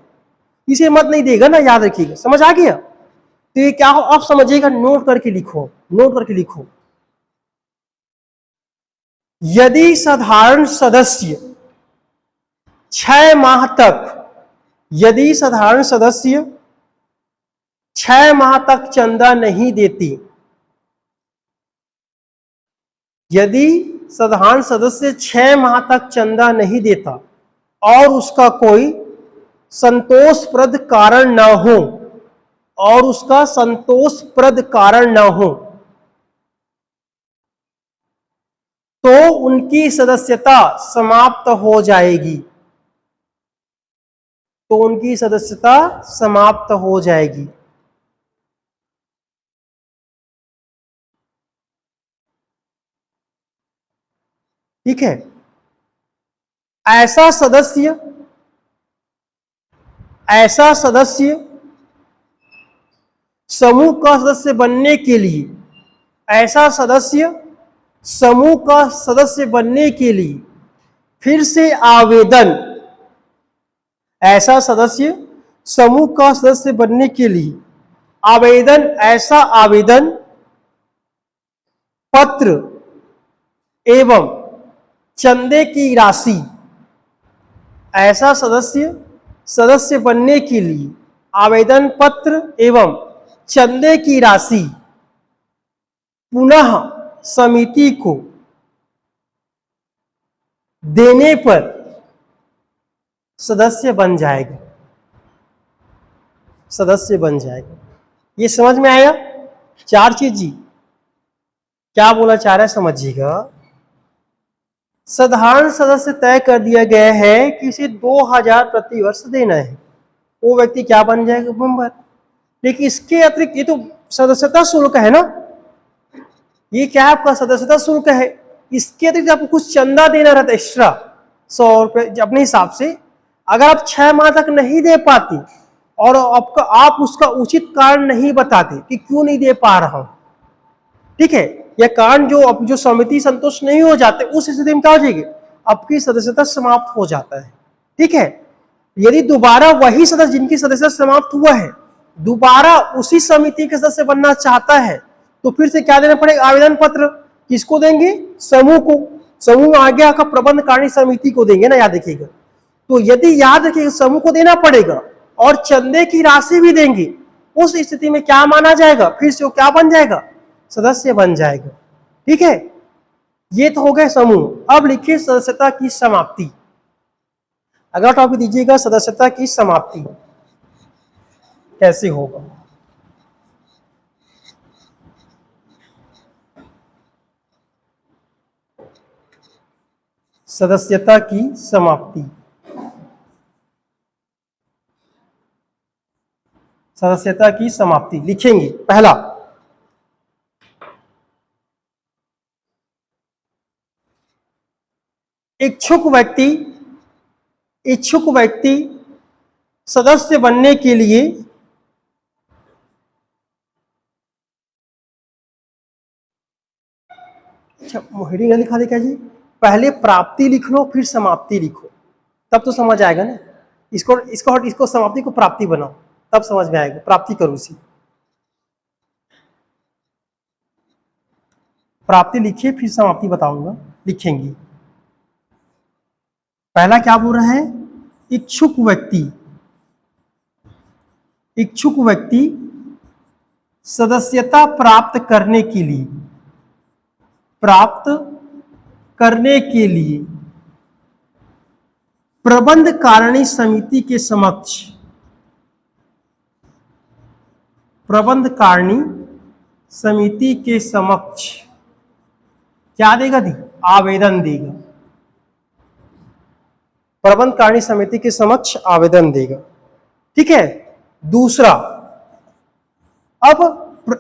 [SPEAKER 1] इसे मत नहीं देगा ना, याद रखिएगा। समझ आ गया? तो ये क्या हो आप समझिएगा, नोट करके लिखो, नोट करके लिखो। यदि साधारण सदस्य 6 माह तक, यदि साधारण सदस्य 6 माह तक चंदा नहीं देती, यदि साधारण सदस्य 6 माह तक चंदा नहीं देता और उसका कोई संतोषप्रद कारण न हो, और उसका संतोषप्रद कारण न हो, तो उनकी सदस्यता समाप्त हो जाएगी, तो उनकी सदस्यता समाप्त हो जाएगी। ठीक है, ऐसा सदस्य समूह का सदस्य बनने के लिए, ऐसा सदस्य समूह का सदस्य बनने के लिए फिर से आवेदन, ऐसा सदस्य समूह का सदस्य बनने के लिए आवेदन, ऐसा आवेदन पत्र एवं चंदे की राशि, ऐसा सदस्य सदस्य बनने के लिए आवेदन पत्र एवं चंदे की राशि पुनः समिति को देने पर सदस्य बन जाएगा, सदस्य बन जाएगा। ये समझ में आया? 4 चीज जी। क्या बोला चाह रहा है समझिएगा। साधारण सदस्य तय कर दिया गया है कि इसे 2000 प्रति वर्ष देना है, वो व्यक्ति क्या बन जाएगा? मेंबर। लेकिन इसके अतिरिक्त ये तो सदस्यता शुल्क है ना, ये क्या है आपका? सदस्यता शुल्क है। इसके अतिरिक्त आपको कुछ चंदा देना रहता है एक्स्ट्रा, 100 रुपए अपने हिसाब से। अगर आप 6 माह तक नहीं दे पाती और आप उसका उचित कारण नहीं बताते कि क्यों नहीं दे पा रहा हूं, ठीक है, यह कारण जो समिति संतुष्ट नहीं हो जाते, उस स्थिति में क्या हो जाएगी? आपकी सदस्यता समाप्त हो जाता है। ठीक है। यदि दोबारा वही सदस्य जिनकी सदस्यता समाप्त हुआ है दोबारा उसी समिति के सदस्य बनना चाहता है तो फिर से क्या देना पड़ेगा? आवेदन पत्र। किसको देंगे? समूह को। समूह में आगे आकर प्रबंध कार्य समिति को देंगे ना, याद रखिएगा। तो यदि याद रखिएगा समूह को देना पड़ेगा और चंदे की राशि भी देंगे, उस स्थिति में क्या माना जाएगा? फिर से वो क्या बन जाएगा? सदस्य बन जाएगा। ठीक है, ये तो हो गए समूह। अब लिखिए सदस्यता की समाप्ति। अगला टॉपिक दीजिएगा सदस्यता की समाप्ति कैसे होगा। सदस्यता की समाप्ति, सदस्यता की समाप्ति लिखेंगे। पहला, इच्छुक व्यक्ति सदस्य बनने के लिए अच्छा हेडिंग ना लिखा दे क्या जी? पहले प्राप्ति लिख लो फिर समाप्ति लिखो, तब तो समझ आएगा ना। इसको समाप्ति को प्राप्ति बनाओ, तब समझ में आएगा। प्राप्ति करो इसी, प्राप्ति लिखिए फिर समाप्ति बताऊंगा। लिखेंगे। पहला क्या बोल रहा है? इच्छुक व्यक्ति सदस्यता प्राप्त करने के लिए प्रबंध कारिणी समिति के समक्ष क्या देगा? आवेदन देगा। प्रबंध कारिणी समिति के समक्ष आवेदन देगा। ठीक है। दूसरा, अब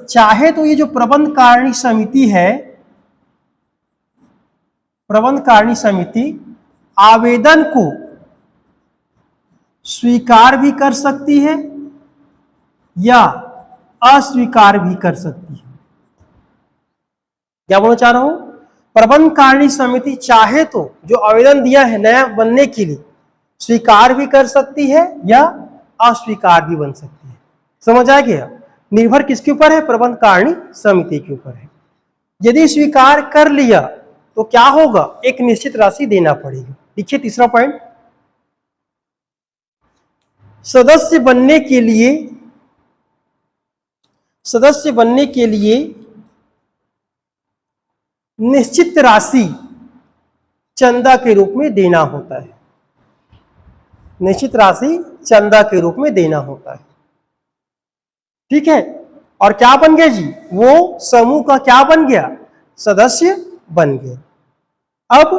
[SPEAKER 1] चाहे तो ये जो प्रबंध कारिणी समिति है, प्रबंध कारिणी समिति आवेदन को स्वीकार भी कर सकती है या अस्वीकार भी कर सकती है। क्या बोलना चाह रहा हूं? प्रबंध कारिणी समिति चाहे तो जो आवेदन दिया है नया बनने के लिए स्वीकार भी कर सकती है या अस्वीकार भी बन सकती है। समझ आ गया? निर्भर किसके ऊपर है? प्रबंध कारिणी समिति के ऊपर है। यदि स्वीकार कर लिया तो क्या होगा? एक निश्चित राशि देना पड़ेगा। देखिए तीसरा पॉइंट, सदस्य बनने के लिए निश्चित राशि चंदा के रूप में देना होता है। निश्चित राशि चंदा के रूप में देना होता है। ठीक है। और क्या बन गया जी? वो समूह का क्या बन गया? सदस्य बन गया। अब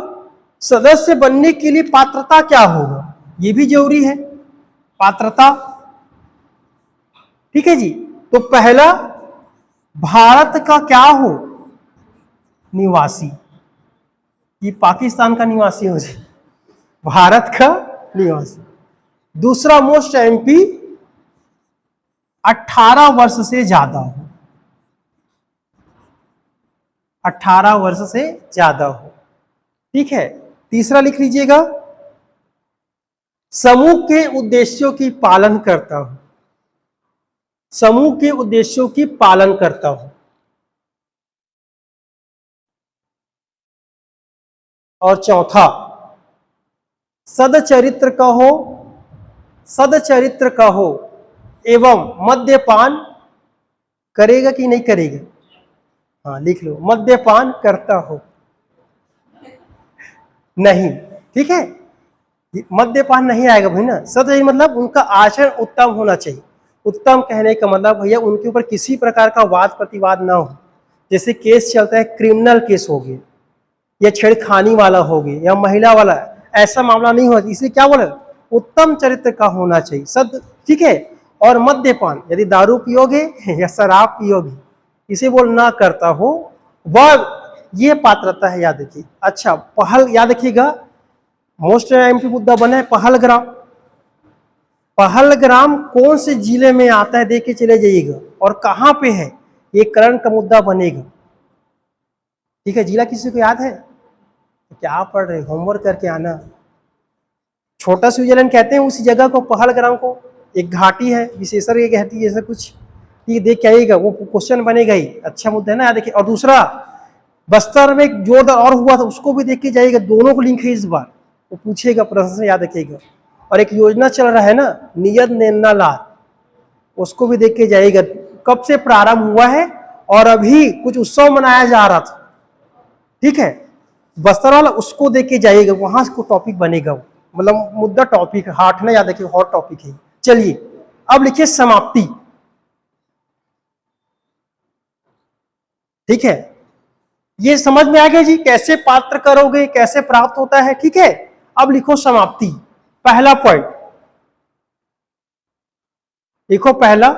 [SPEAKER 1] सदस्य बनने के लिए पात्रता क्या होगा? ये भी जरूरी है, पात्रता। ठीक है जी। तो पहला, भारत का क्या हो? निवासी। ये पाकिस्तान का निवासी हो जाए, भारत का निवासी। दूसरा, मोस्ट एमपी 18 वर्ष से ज्यादा हो, 18 वर्ष से ज्यादा हो। ठीक है। तीसरा लिख लीजिएगा, समूह के उद्देश्यों की पालन करता हूं, समूह के उद्देश्यों की पालन करता हूं। और चौथा, सदचरित्र कहो, सदचरित्र कहो एवं मद्यपान करेगा कि नहीं करेगा? हाँ लिख लो, मद्यपान करता हो नहीं, ठीक है, मद्यपान नहीं आएगा भाई ना। सद मतलब उनका आचरण उत्तम होना चाहिए। उत्तम कहने का मतलब भैया उनके ऊपर किसी प्रकार का वाद प्रतिवाद ना हो। जैसे केस चलता है, क्रिमिनल केस हो गए या छेड़खानी वाला हो गया या महिला वाला, ऐसा मामला नहीं होगा। इसलिए क्या बोले, उत्तम चरित्र का होना चाहिए सद, ठीक है। और मद्यपान, यदि दारू पियोगे या शराब पियोगे, इसे बोल ना करता हो, वह ये पात्रता है, याद रखिए। अच्छा, पहल याद रखिएगा, मोस्ट एमपी मुद्दा बना है पहलग्राम। पहलग्राम कौन से जिले में आता है देख के चले जाइएगा, और कहां पे है, ये करंट का मुद्दा बनेगा, ठीक है। जिला किसी को याद है? क्या पढ़ रहे, होमवर्क करके आना। छोटा स्विट्जरलैंड कहते हैं उसी जगह को, पहलग्राम को। एक घाटी है, विशेषज्ञ कहती है ऐसा कुछ, ठीक, देख के आइएगा, वो क्वेश्चन बनेगा ही। अच्छा मुद्दा है ना, याद देखिए। और दूसरा, बस्तर में एक जोरदार और हुआ था, उसको भी देख के जाइएगा, दोनों को लिंक है इस बार, वो पूछेगा प्रश्न, याद रखिएगा। और एक योजना चल रहा है ना, नियत नैना लाल, उसको भी देख के जाइएगा, कब से प्रारंभ हुआ है, और अभी कुछ उत्सव मनाया जा रहा था, ठीक है, बस्तर वाला, उसको देख के जाइएगा, वहां से टॉपिक बनेगा वो, मतलब मुद्दा टॉपिक है, हार्ट ना, याद रखिए, हॉट टॉपिक है। चलिए अब लिखिए समाप्ति, ठीक है। ये समझ में आ गया जी, कैसे पात्र करोगे, कैसे प्राप्त होता है, ठीक है। अब लिखो समाप्ति, पहला पॉइंट लिखो, पहला,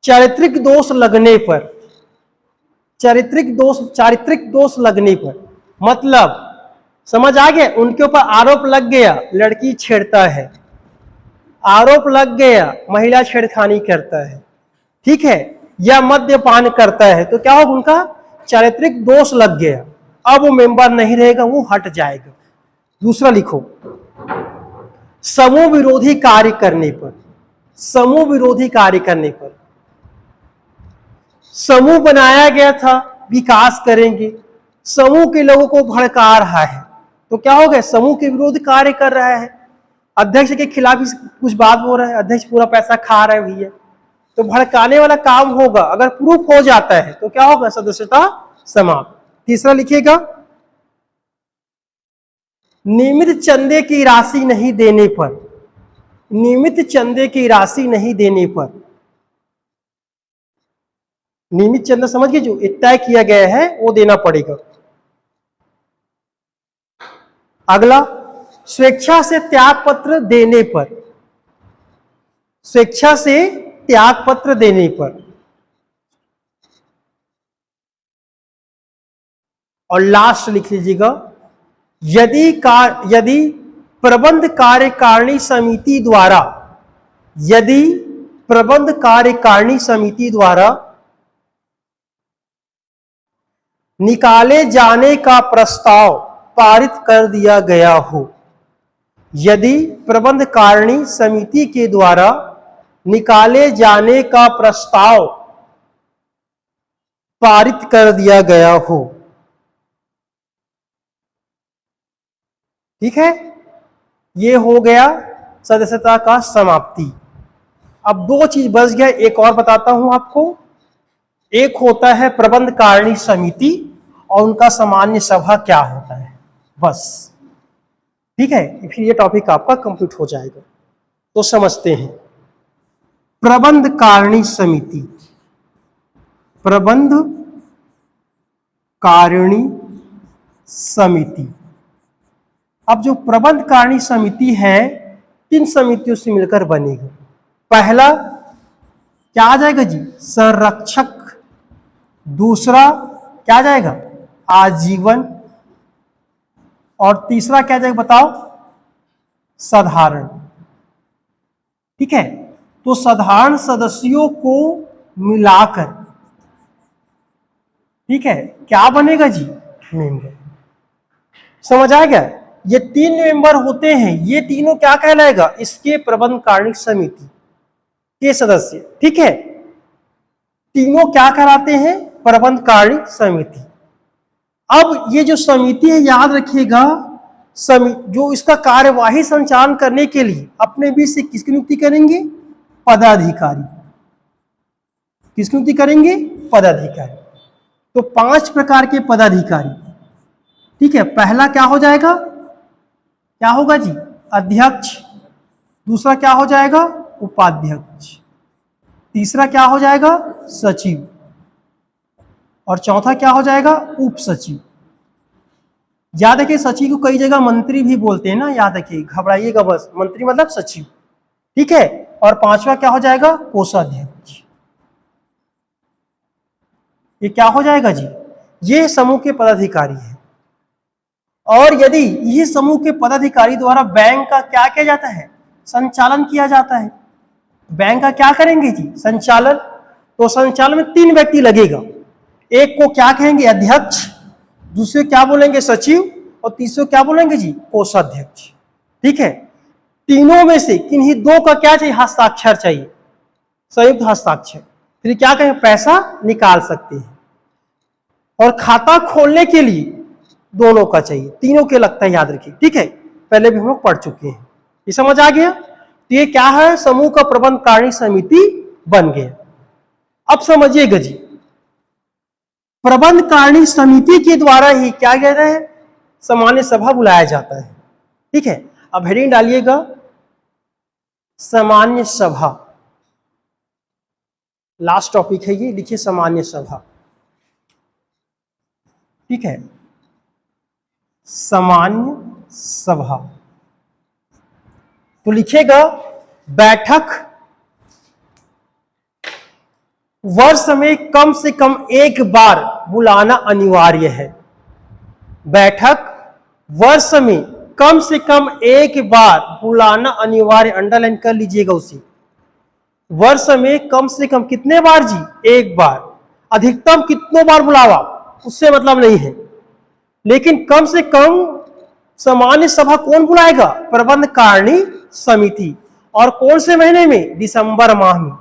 [SPEAKER 1] चारित्रिक दोष लगने पर, चारित्रिक दोष लगने पर, मतलब समझ आ गया, उनके ऊपर आरोप लग गया लड़की छेड़ता है, आरोप लग गया महिला छेड़खानी करता है, ठीक है, या मद्यपान करता है, तो क्या होगा, उनका चारित्रिक दोष लग गया, अब वो मेंबर नहीं रहेगा, वो हट जाएगा। दूसरा लिखो, समूह विरोधी कार्य करने पर, समूह विरोधी कार्य करने पर, समूह बनाया गया था विकास करेंगे, समूह के लोगों को भड़का रहा है, तो क्या हो गया, समूह के विरोध कार्य कर रहा है, अध्यक्ष के खिलाफ कुछ बात हो रहा है, अध्यक्ष पूरा पैसा खा रहा है भैया, तो भड़काने वाला काम होगा, अगर प्रूफ हो जाता है तो क्या होगा, सदस्यता समाप्त। तीसरा लिखिएगा, नियमित चंदे की राशि नहीं देने पर, नियमित चंदे की राशि नहीं देने पर, नियमित चंदा समझ गए, जो तय किया गया है वो देना पड़ेगा। अगला, स्वेच्छा से त्याग पत्र देने पर, स्वेच्छा से त्याग पत्र देने पर, और लास्ट लिख लीजिएगा, यदि प्रबंध कार्यकारिणी समिति द्वारा, यदि प्रबंध कार्यकारिणी समिति द्वारा निकाले जाने का प्रस्ताव पारित कर दिया गया हो, यदि प्रबंध कारिणी समिति के द्वारा निकाले जाने का प्रस्ताव पारित कर दिया गया हो, ठीक है, ये हो गया सदस्यता का समाप्ति। अब दो चीज बच गया, एक और बताता हूं आपको। एक होता है प्रबंध कारिणी समिति, और उनका सामान्य सभा क्या होता है, बस, ठीक है, फिर ये टॉपिक आपका कंप्लीट हो जाएगा। तो समझते हैं, प्रबंध कारिणी समिति, प्रबंध कारिणी समिति। अब जो प्रबंध कारिणी समिति है, 3 समितियों से मिलकर बनेगा। पहला क्या आ जाएगा जी, संरक्षक, दूसरा क्या आ जाएगा, आजीवन, और तीसरा क्या आ जाएगा बताओ, साधारण, ठीक है। तो साधारण सदस्यों को मिलाकर, ठीक है, क्या बनेगा जी, मेंबर। समझ आ गया, ये 3 मेंबर होते हैं, ये तीनों क्या कहलाएगा, इसके प्रबंध कारिणी समिति के सदस्य, ठीक है, तीनों क्या कहलाते हैं, प्रबंध कारिणी समिति। अब ये जो समिति है, याद रखिएगा, जो इसका कार्यवाही संचालन करने के लिए अपने बीच से किसकी नियुक्ति करेंगे? पदाधिकारी। किसकी नियुक्ति करेंगे? पदाधिकारी। तो 5 प्रकार के पदाधिकारी, ठीक है। पहला क्या हो जाएगा? क्या होगा जी? अध्यक्ष। दूसरा क्या हो जाएगा? उपाध्यक्ष। तीसरा क्या हो जाएगा? सचिव। और चौथा क्या हो जाएगा? उप सचिव। याद रखिए, सचिव को कई जगह मंत्री भी बोलते हैं ना, याद रखिए, घबराइएगा बस, मंत्री मतलब सचिव, ठीक है। और 5वां क्या हो जाएगा? कोषाध्यक्ष। ये क्या हो जाएगा जी? ये समूह के पदाधिकारी है। और यदि ये समूह के पदाधिकारी द्वारा बैंक का क्या किया जाता है? संचालन किया जाता है। बैंक का क्या करेंगे जी? संचालन। तो संचालन में 3 व्यक्ति लगेगा। एक को क्या कहेंगे? अध्यक्ष। दूसरे क्या बोलेंगे? सचिव। और तीसरे क्या बोलेंगे जी? कोषाध्यक्ष, ठीक है। तीनों में से किन्हीं 2 का क्या चाहिए? हस्ताक्षर चाहिए, संयुक्त हस्ताक्षर। फिर क्या कहें? पैसा निकाल सकते हैं। और खाता खोलने के लिए दोनों का चाहिए, तीनों के लगता है, याद रखिए, ठीक है। पहले भी हम लोग पढ़ चुके हैं, ये समझ आ गया। तो ये क्या है? समूह का प्रबंध कार्य समिति बन गया। अब समझिएगा जी, प्रबंध कार्य समिति के द्वारा ही क्या कहता है? सामान्य सभा बुलाया जाता है, ठीक है। अब हेडिंग डालिएगा, सामान्य सभा। लास्ट टॉपिक है ये, लिखिए सामान्य सभा, ठीक है। सामान्य सभा तो लिखिएगा, बैठक वर्ष में कम से कम एक बार बुलाना अनिवार्य है। बैठक वर्ष में कम से कम एक बार बुलाना अनिवार्य, अंडरलाइन कर लीजिएगा उसे। वर्ष में कम से कम कितने बार जी? एक बार। अधिकतम कितनों बार बुलावा, उससे मतलब नहीं है, लेकिन कम से कम सामान्य सभा कौन बुलाएगा? प्रबंध कारिणी समिति। और कौन से महीने में? दिसंबर माह में।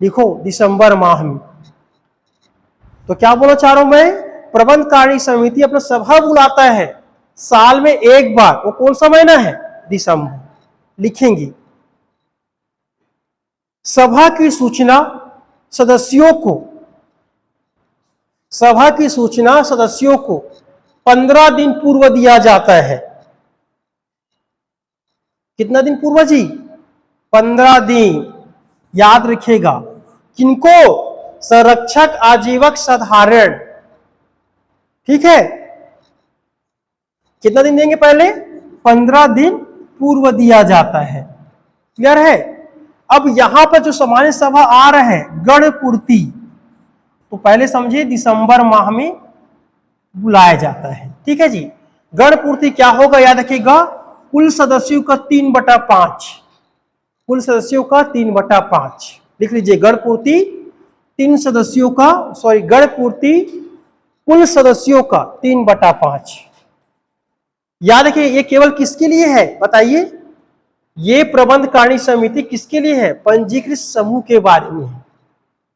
[SPEAKER 1] लिखो, दिसंबर माह में। तो क्या बोला चाह रहा हूं मैं? प्रबंध कारिणी समिति अपना सभा बुलाता है साल में एक बार। वो कौन सा महीना है? दिसंबर। लिखेंगे, सभा की सूचना सदस्यों को, सभा की सूचना सदस्यों को 15 दिन पूर्व दिया जाता है। कितना दिन पूर्व जी? 15 दिन। याद रखिएगा, किनको? संरक्षक आजीवक साधारण, ठीक है। कितना दिन देंगे? पहले 15 दिन पूर्व दिया जाता है। क्लियर है? अब यहां पर जो सामान्य सभा आ रहा है, गणपूर्ति, तो पहले समझिए दिसंबर माह में बुलाया जाता है, ठीक है जी। गणपूर्ति क्या होगा? याद रखिएगा, कुल सदस्यों का 3/5। कुल सदस्यों का 3/5 लिख लीजिए। गणपूर्ति 3 सदस्यों का, सॉरी, गणपूर्ति कुल सदस्यों का 3/5। याद रखिए, ये केवल किसके लिए है बताइए? ये प्रबंध कारिणी समिति किसके लिए है? पंजीकृत समूह के बारे में है।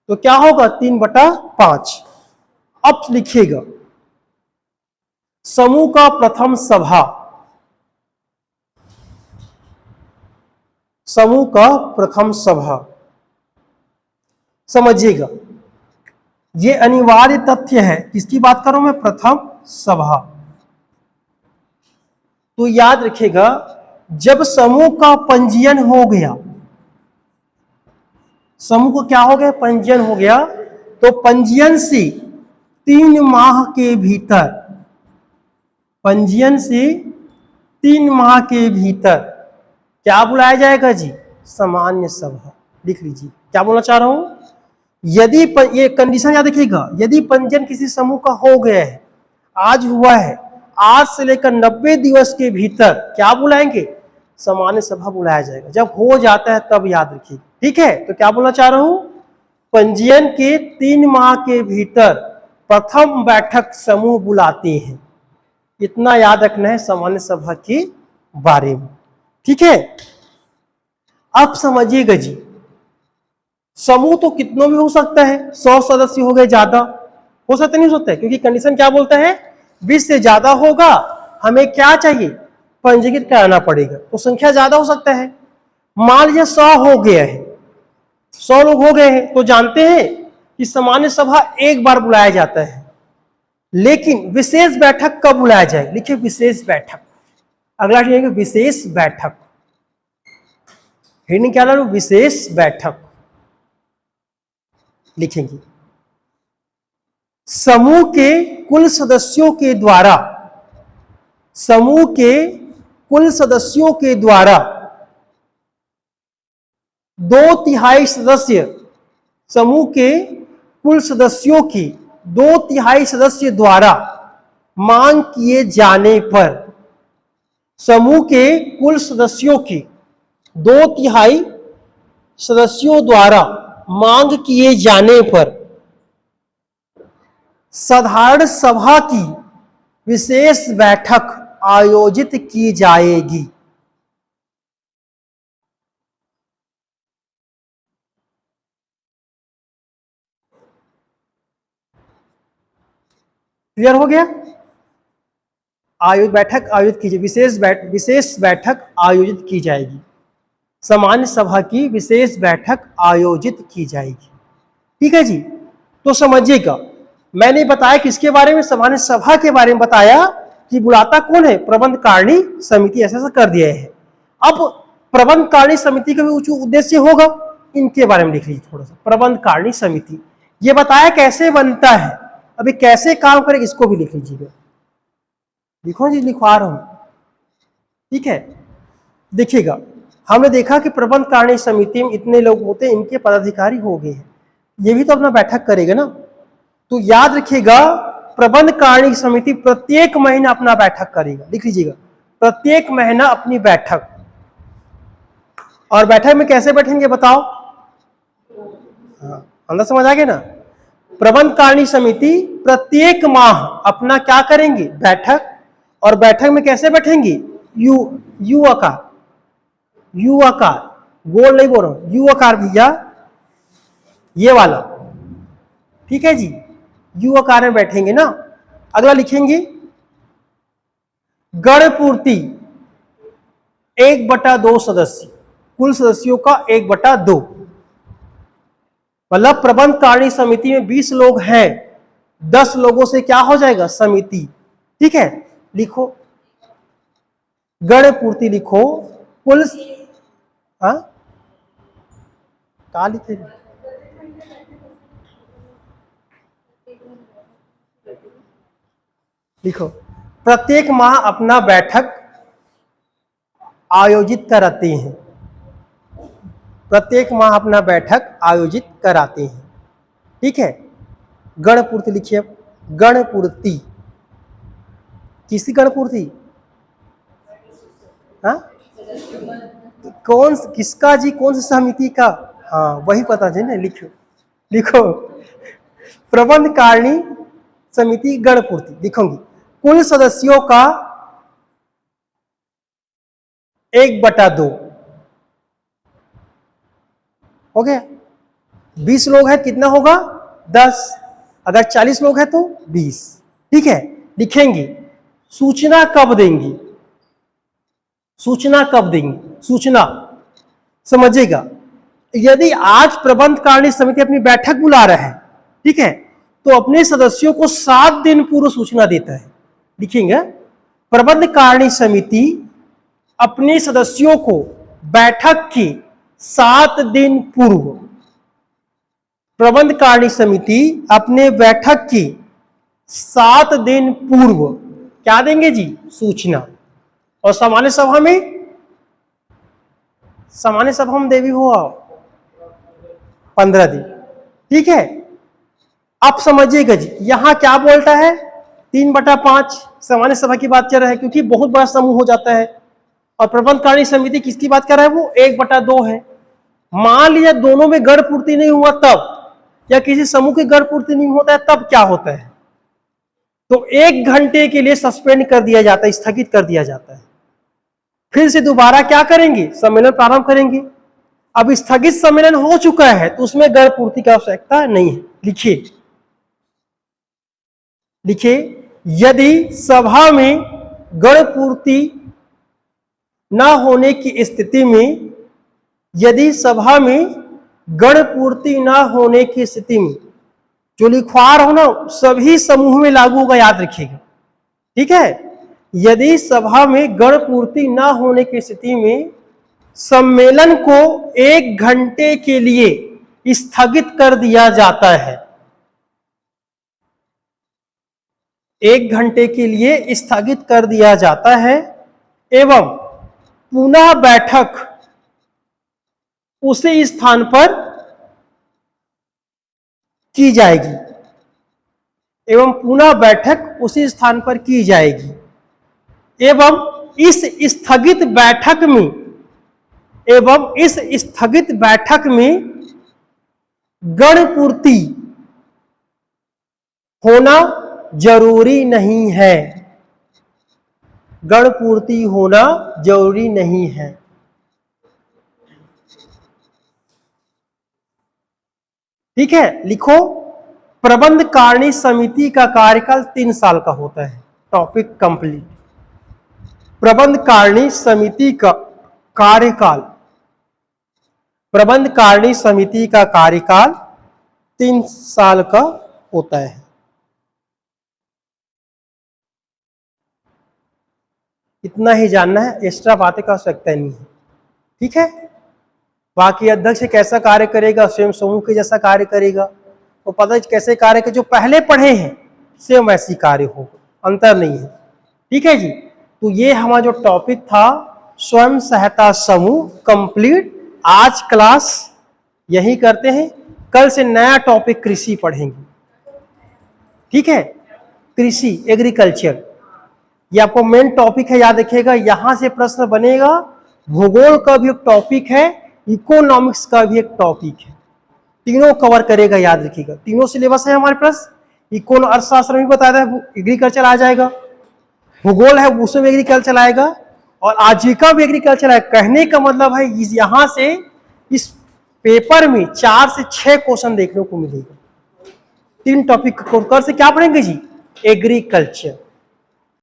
[SPEAKER 1] तो क्या होगा? 3/5। अब लिखिएगा, समूह का प्रथम सभा, समूह का प्रथम सभा, समझिएगा, ये अनिवार्य तथ्य है। किसकी बात कर रहा हूं मैं? प्रथम सभा। तो याद रखिएगा, जब समूह का पंजीयन हो गया, समूह को क्या हो गया? पंजीयन हो गया। तो पंजीयन से 3 माह के भीतर, पंजीयन से 3 माह के भीतर क्या बुलाया जाएगा जी? सामान्य सभा। लिख लीजिए, क्या बोलना चाह रहा हूं? यदि ये कंडीशन याद रखिएगा, यदि पंजीयन किसी समूह का हो गया है, आज हुआ है, आज से लेकर 90 दिवस के भीतर क्या बुलाएंगे? सामान्य सभा बुलाया जाएगा। जब हो जाता है तब याद रखिए, ठीक है। तो क्या बोलना चाह रहा हूं? पंजीयन के 3 माह के भीतर प्रथम बैठक समूह बुलाते हैं। इतना याद रखना है सामान्य सभा के बारे में, ठीक है। अब समझिएगा जी, समूह तो कितनों में हो सकता है? 100 सदस्य हो गए, ज्यादा हो सकता नहीं हो सकता है, क्योंकि कंडीशन क्या बोलता है, 20 से ज्यादा होगा, हमें क्या चाहिए, पंजीकृत कराना पड़ेगा। तो संख्या ज्यादा हो सकता है। मान लीजिए 100 हो गया है, 100 लोग हो गए हैं, तो जानते हैं कि सामान्य सभा एक बार बुलाया जाता है, लेकिन विशेष बैठक कब बुलाया जाए, लिखिए विशेष बैठक। अगला लिखेंगे विशेष बैठक, हेडिंग क्या ला, विशेष बैठक लिखेंगे। समूह के कुल सदस्यों के द्वारा, समूह के कुल सदस्यों के द्वारा 2/3 सदस्य, समूह के कुल सदस्यों की 2/3 सदस्य द्वारा मांग किए जाने पर, समूह के कुल सदस्यों की 2/3 सदस्यों द्वारा मांग किए जाने पर साधारण सभा की विशेष बैठक आयोजित की जाएगी। क्लियर हो गया? बैठक आयोजित की जाए, विशेष बैठक आयोजित की जाएगी, सामान्य सभा की विशेष बैठक आयोजित की जाएगी। ठीक है जी। तो समझिएगा, मैंने बताया किसके बारे में, सामान्य सभा के बारे में बताया कि बुलाता कौन है, प्रबंध कारिणी समिति, ऐसा कर दिया है। अब प्रबंध कारिणी समिति का भी उच्च उद्देश्य होगा, इनके बारे में लिख लीजिए थोड़ा सा। प्रबंध कारिणी समिति ये बताया कैसे बनता है, अभी कैसे काम करें इसको भी लिख लीजिएगा। लिखो जी, लिखवा रहा हूं, ठीक है। देखिएगा, हमने देखा कि प्रबंध कारिणी समिति में इतने लोग होते हैं, इनके पदाधिकारी हो गए हैं, ये भी तो अपना बैठक करेगा ना। तो याद रखिएगा, प्रबंध कारिणी समिति प्रत्येक महीना अपना बैठक करेगा, लिख लीजिएगा, प्रत्येक महीना अपनी बैठक। और बैठक में कैसे बैठेंगे बताओ, हाँ अंदर समझ आ गया ना। प्रबंध कारिणी समिति प्रत्येक माह अपना क्या करेंगे, बैठक। और बैठक में कैसे बैठेंगे, यू आकार, यू आकार, गोल नहीं बोल रहा हूं, यू आकार भैया, ये वाला, ठीक है जी, यू आकार में बैठेंगे ना। अगला लिखेंगे गणपूर्ति 1/2 सदस्य, कुल सदस्यों का 1/2, मतलब प्रबंध कारिणी समिति में 20 लोग हैं, 10 लोगों से क्या हो जाएगा, समिति। ठीक है, लिखो गणपूर्ति, लिखो कुल, हाँ क्या लिखे, लिखो प्रत्येक माह अपना बैठक आयोजित कराते हैं, प्रत्येक माह अपना बैठक आयोजित कराते हैं। ठीक है, गणपूर्ति लिखिए, गणपूर्ति, किसकी गणपूर्ति, हाँ कौन, किसका जी, कौन सी समिति का, हाँ वही पता चले, लिखो लिखो प्रबंध कारिणी समिति गणपूर्ति लिखोगी, कुल सदस्यों का 1/2 हो गया। 20 लोग हैं, कितना होगा, 10, अगर 40 लोग हैं तो 20। ठीक है, लिखेंगे सूचना कब देंगी, सूचना कब देंगी, सूचना समझिएगा, यदि आज प्रबंध कारिणी समिति अपनी बैठक बुला रहा है, ठीक है, तो अपने सदस्यों को 7 दिन पूर्व सूचना देता है। लिखेंगे प्रबंध कारिणी समिति अपने सदस्यों को बैठक के 7 दिन पूर्व, प्रबंध कारिणी समिति अपने बैठक की 7 दिन पूर्व क्या देंगे जी, सूचना। और सामान्य सभा में, सामान्य सभा में देवी हो 15 दिन। ठीक है, आप समझिएगा जी, यहां क्या बोलता है, 3/5 सामान्य सभा की बात कर रहा है, क्योंकि बहुत बड़ा समूह हो जाता है। और प्रबंध कारिणी समिति किसकी बात कर रहा है, वो 1/2 है। मान लीजिए दोनों में गण पूर्ति नहीं हुआ तब, या किसी समूह की गण पूर्ति नहीं होता है तब क्या होता है, तो 1 घंटे के लिए सस्पेंड कर दिया जाता है, स्थगित कर दिया जाता है। फिर से दोबारा क्या करेंगे, सम्मेलन प्रारंभ करेंगे। अब स्थगित सम्मेलन हो चुका है तो उसमें गण पूर्ति की आवश्यकता नहीं है। लिखिए लिखिए, यदि सभा में गण पूर्ति न होने की स्थिति में, यदि सभा में गण पूर्ति न होने की स्थिति में, जो लिखवार हो ना सभी समूह में लागू होगा, याद रखिएगा, ठीक है। यदि सभा में गण पूर्ति न होने की स्थिति में सम्मेलन को 1 घंटे के लिए स्थगित कर दिया जाता है, 1 घंटे के लिए स्थगित कर दिया जाता है, एवं पुनः बैठक उसी स्थान पर की जाएगी, एवं पुनः बैठक उसी स्थान पर की जाएगी, एवं इस स्थगित बैठक में, एवं इस स्थगित बैठक में गण पूर्ति होना जरूरी नहीं है, गण पूर्ति होना जरूरी नहीं है। ठीक है, लिखो, प्रबंध कारिणी समिति का कार्यकाल 3 साल का होता है। Topic complete. प्रबंध कारिणी समिति का कार्यकाल, प्रबंध कारिणी समिति का कार्यकाल 3 साल का होता है। इतना ही जानना है, एक्स्ट्रा बातें का आवश्यकता नहीं है, ठीक है। बाकी अध्यक्ष कैसा कार्य करेगा, स्वयं समूह के जैसा कार्य करेगा, तो पता है कैसे कार्य के जो पहले पढ़े हैं सेम वैसी कार्य होगा, अंतर नहीं है, ठीक है जी। तो ये हमारा जो टॉपिक था स्वयं सहायता समूह कंप्लीट। आज क्लास यही करते हैं, कल से नया टॉपिक कृषि पढ़ेंगे, ठीक है। कृषि, एग्रीकल्चर, ये आपको मेन टॉपिक है, याद रखिएगा। यहां से प्रश्न बनेगा, भूगोल का भी एक टॉपिक है, इकोनॉमिक्स का भी एक टॉपिक है, तीनों कवर करेगा, याद रखिएगा। तीनों सिलेबस है हमारे पास। इकोन अर्थशास्त्र में बताया था, एग्रीकल्चर आ जाएगा, भूगोल है उसमें एग्रीकल्चर आएगा, और आजीविका भी एग्रीकल्चर है। कहने का मतलब है यहां से इस पेपर में 4 से 6 क्वेश्चन देखने को मिलेगा। 3 टॉपिक से क्या पढ़ेंगे जी, एग्रीकल्चर।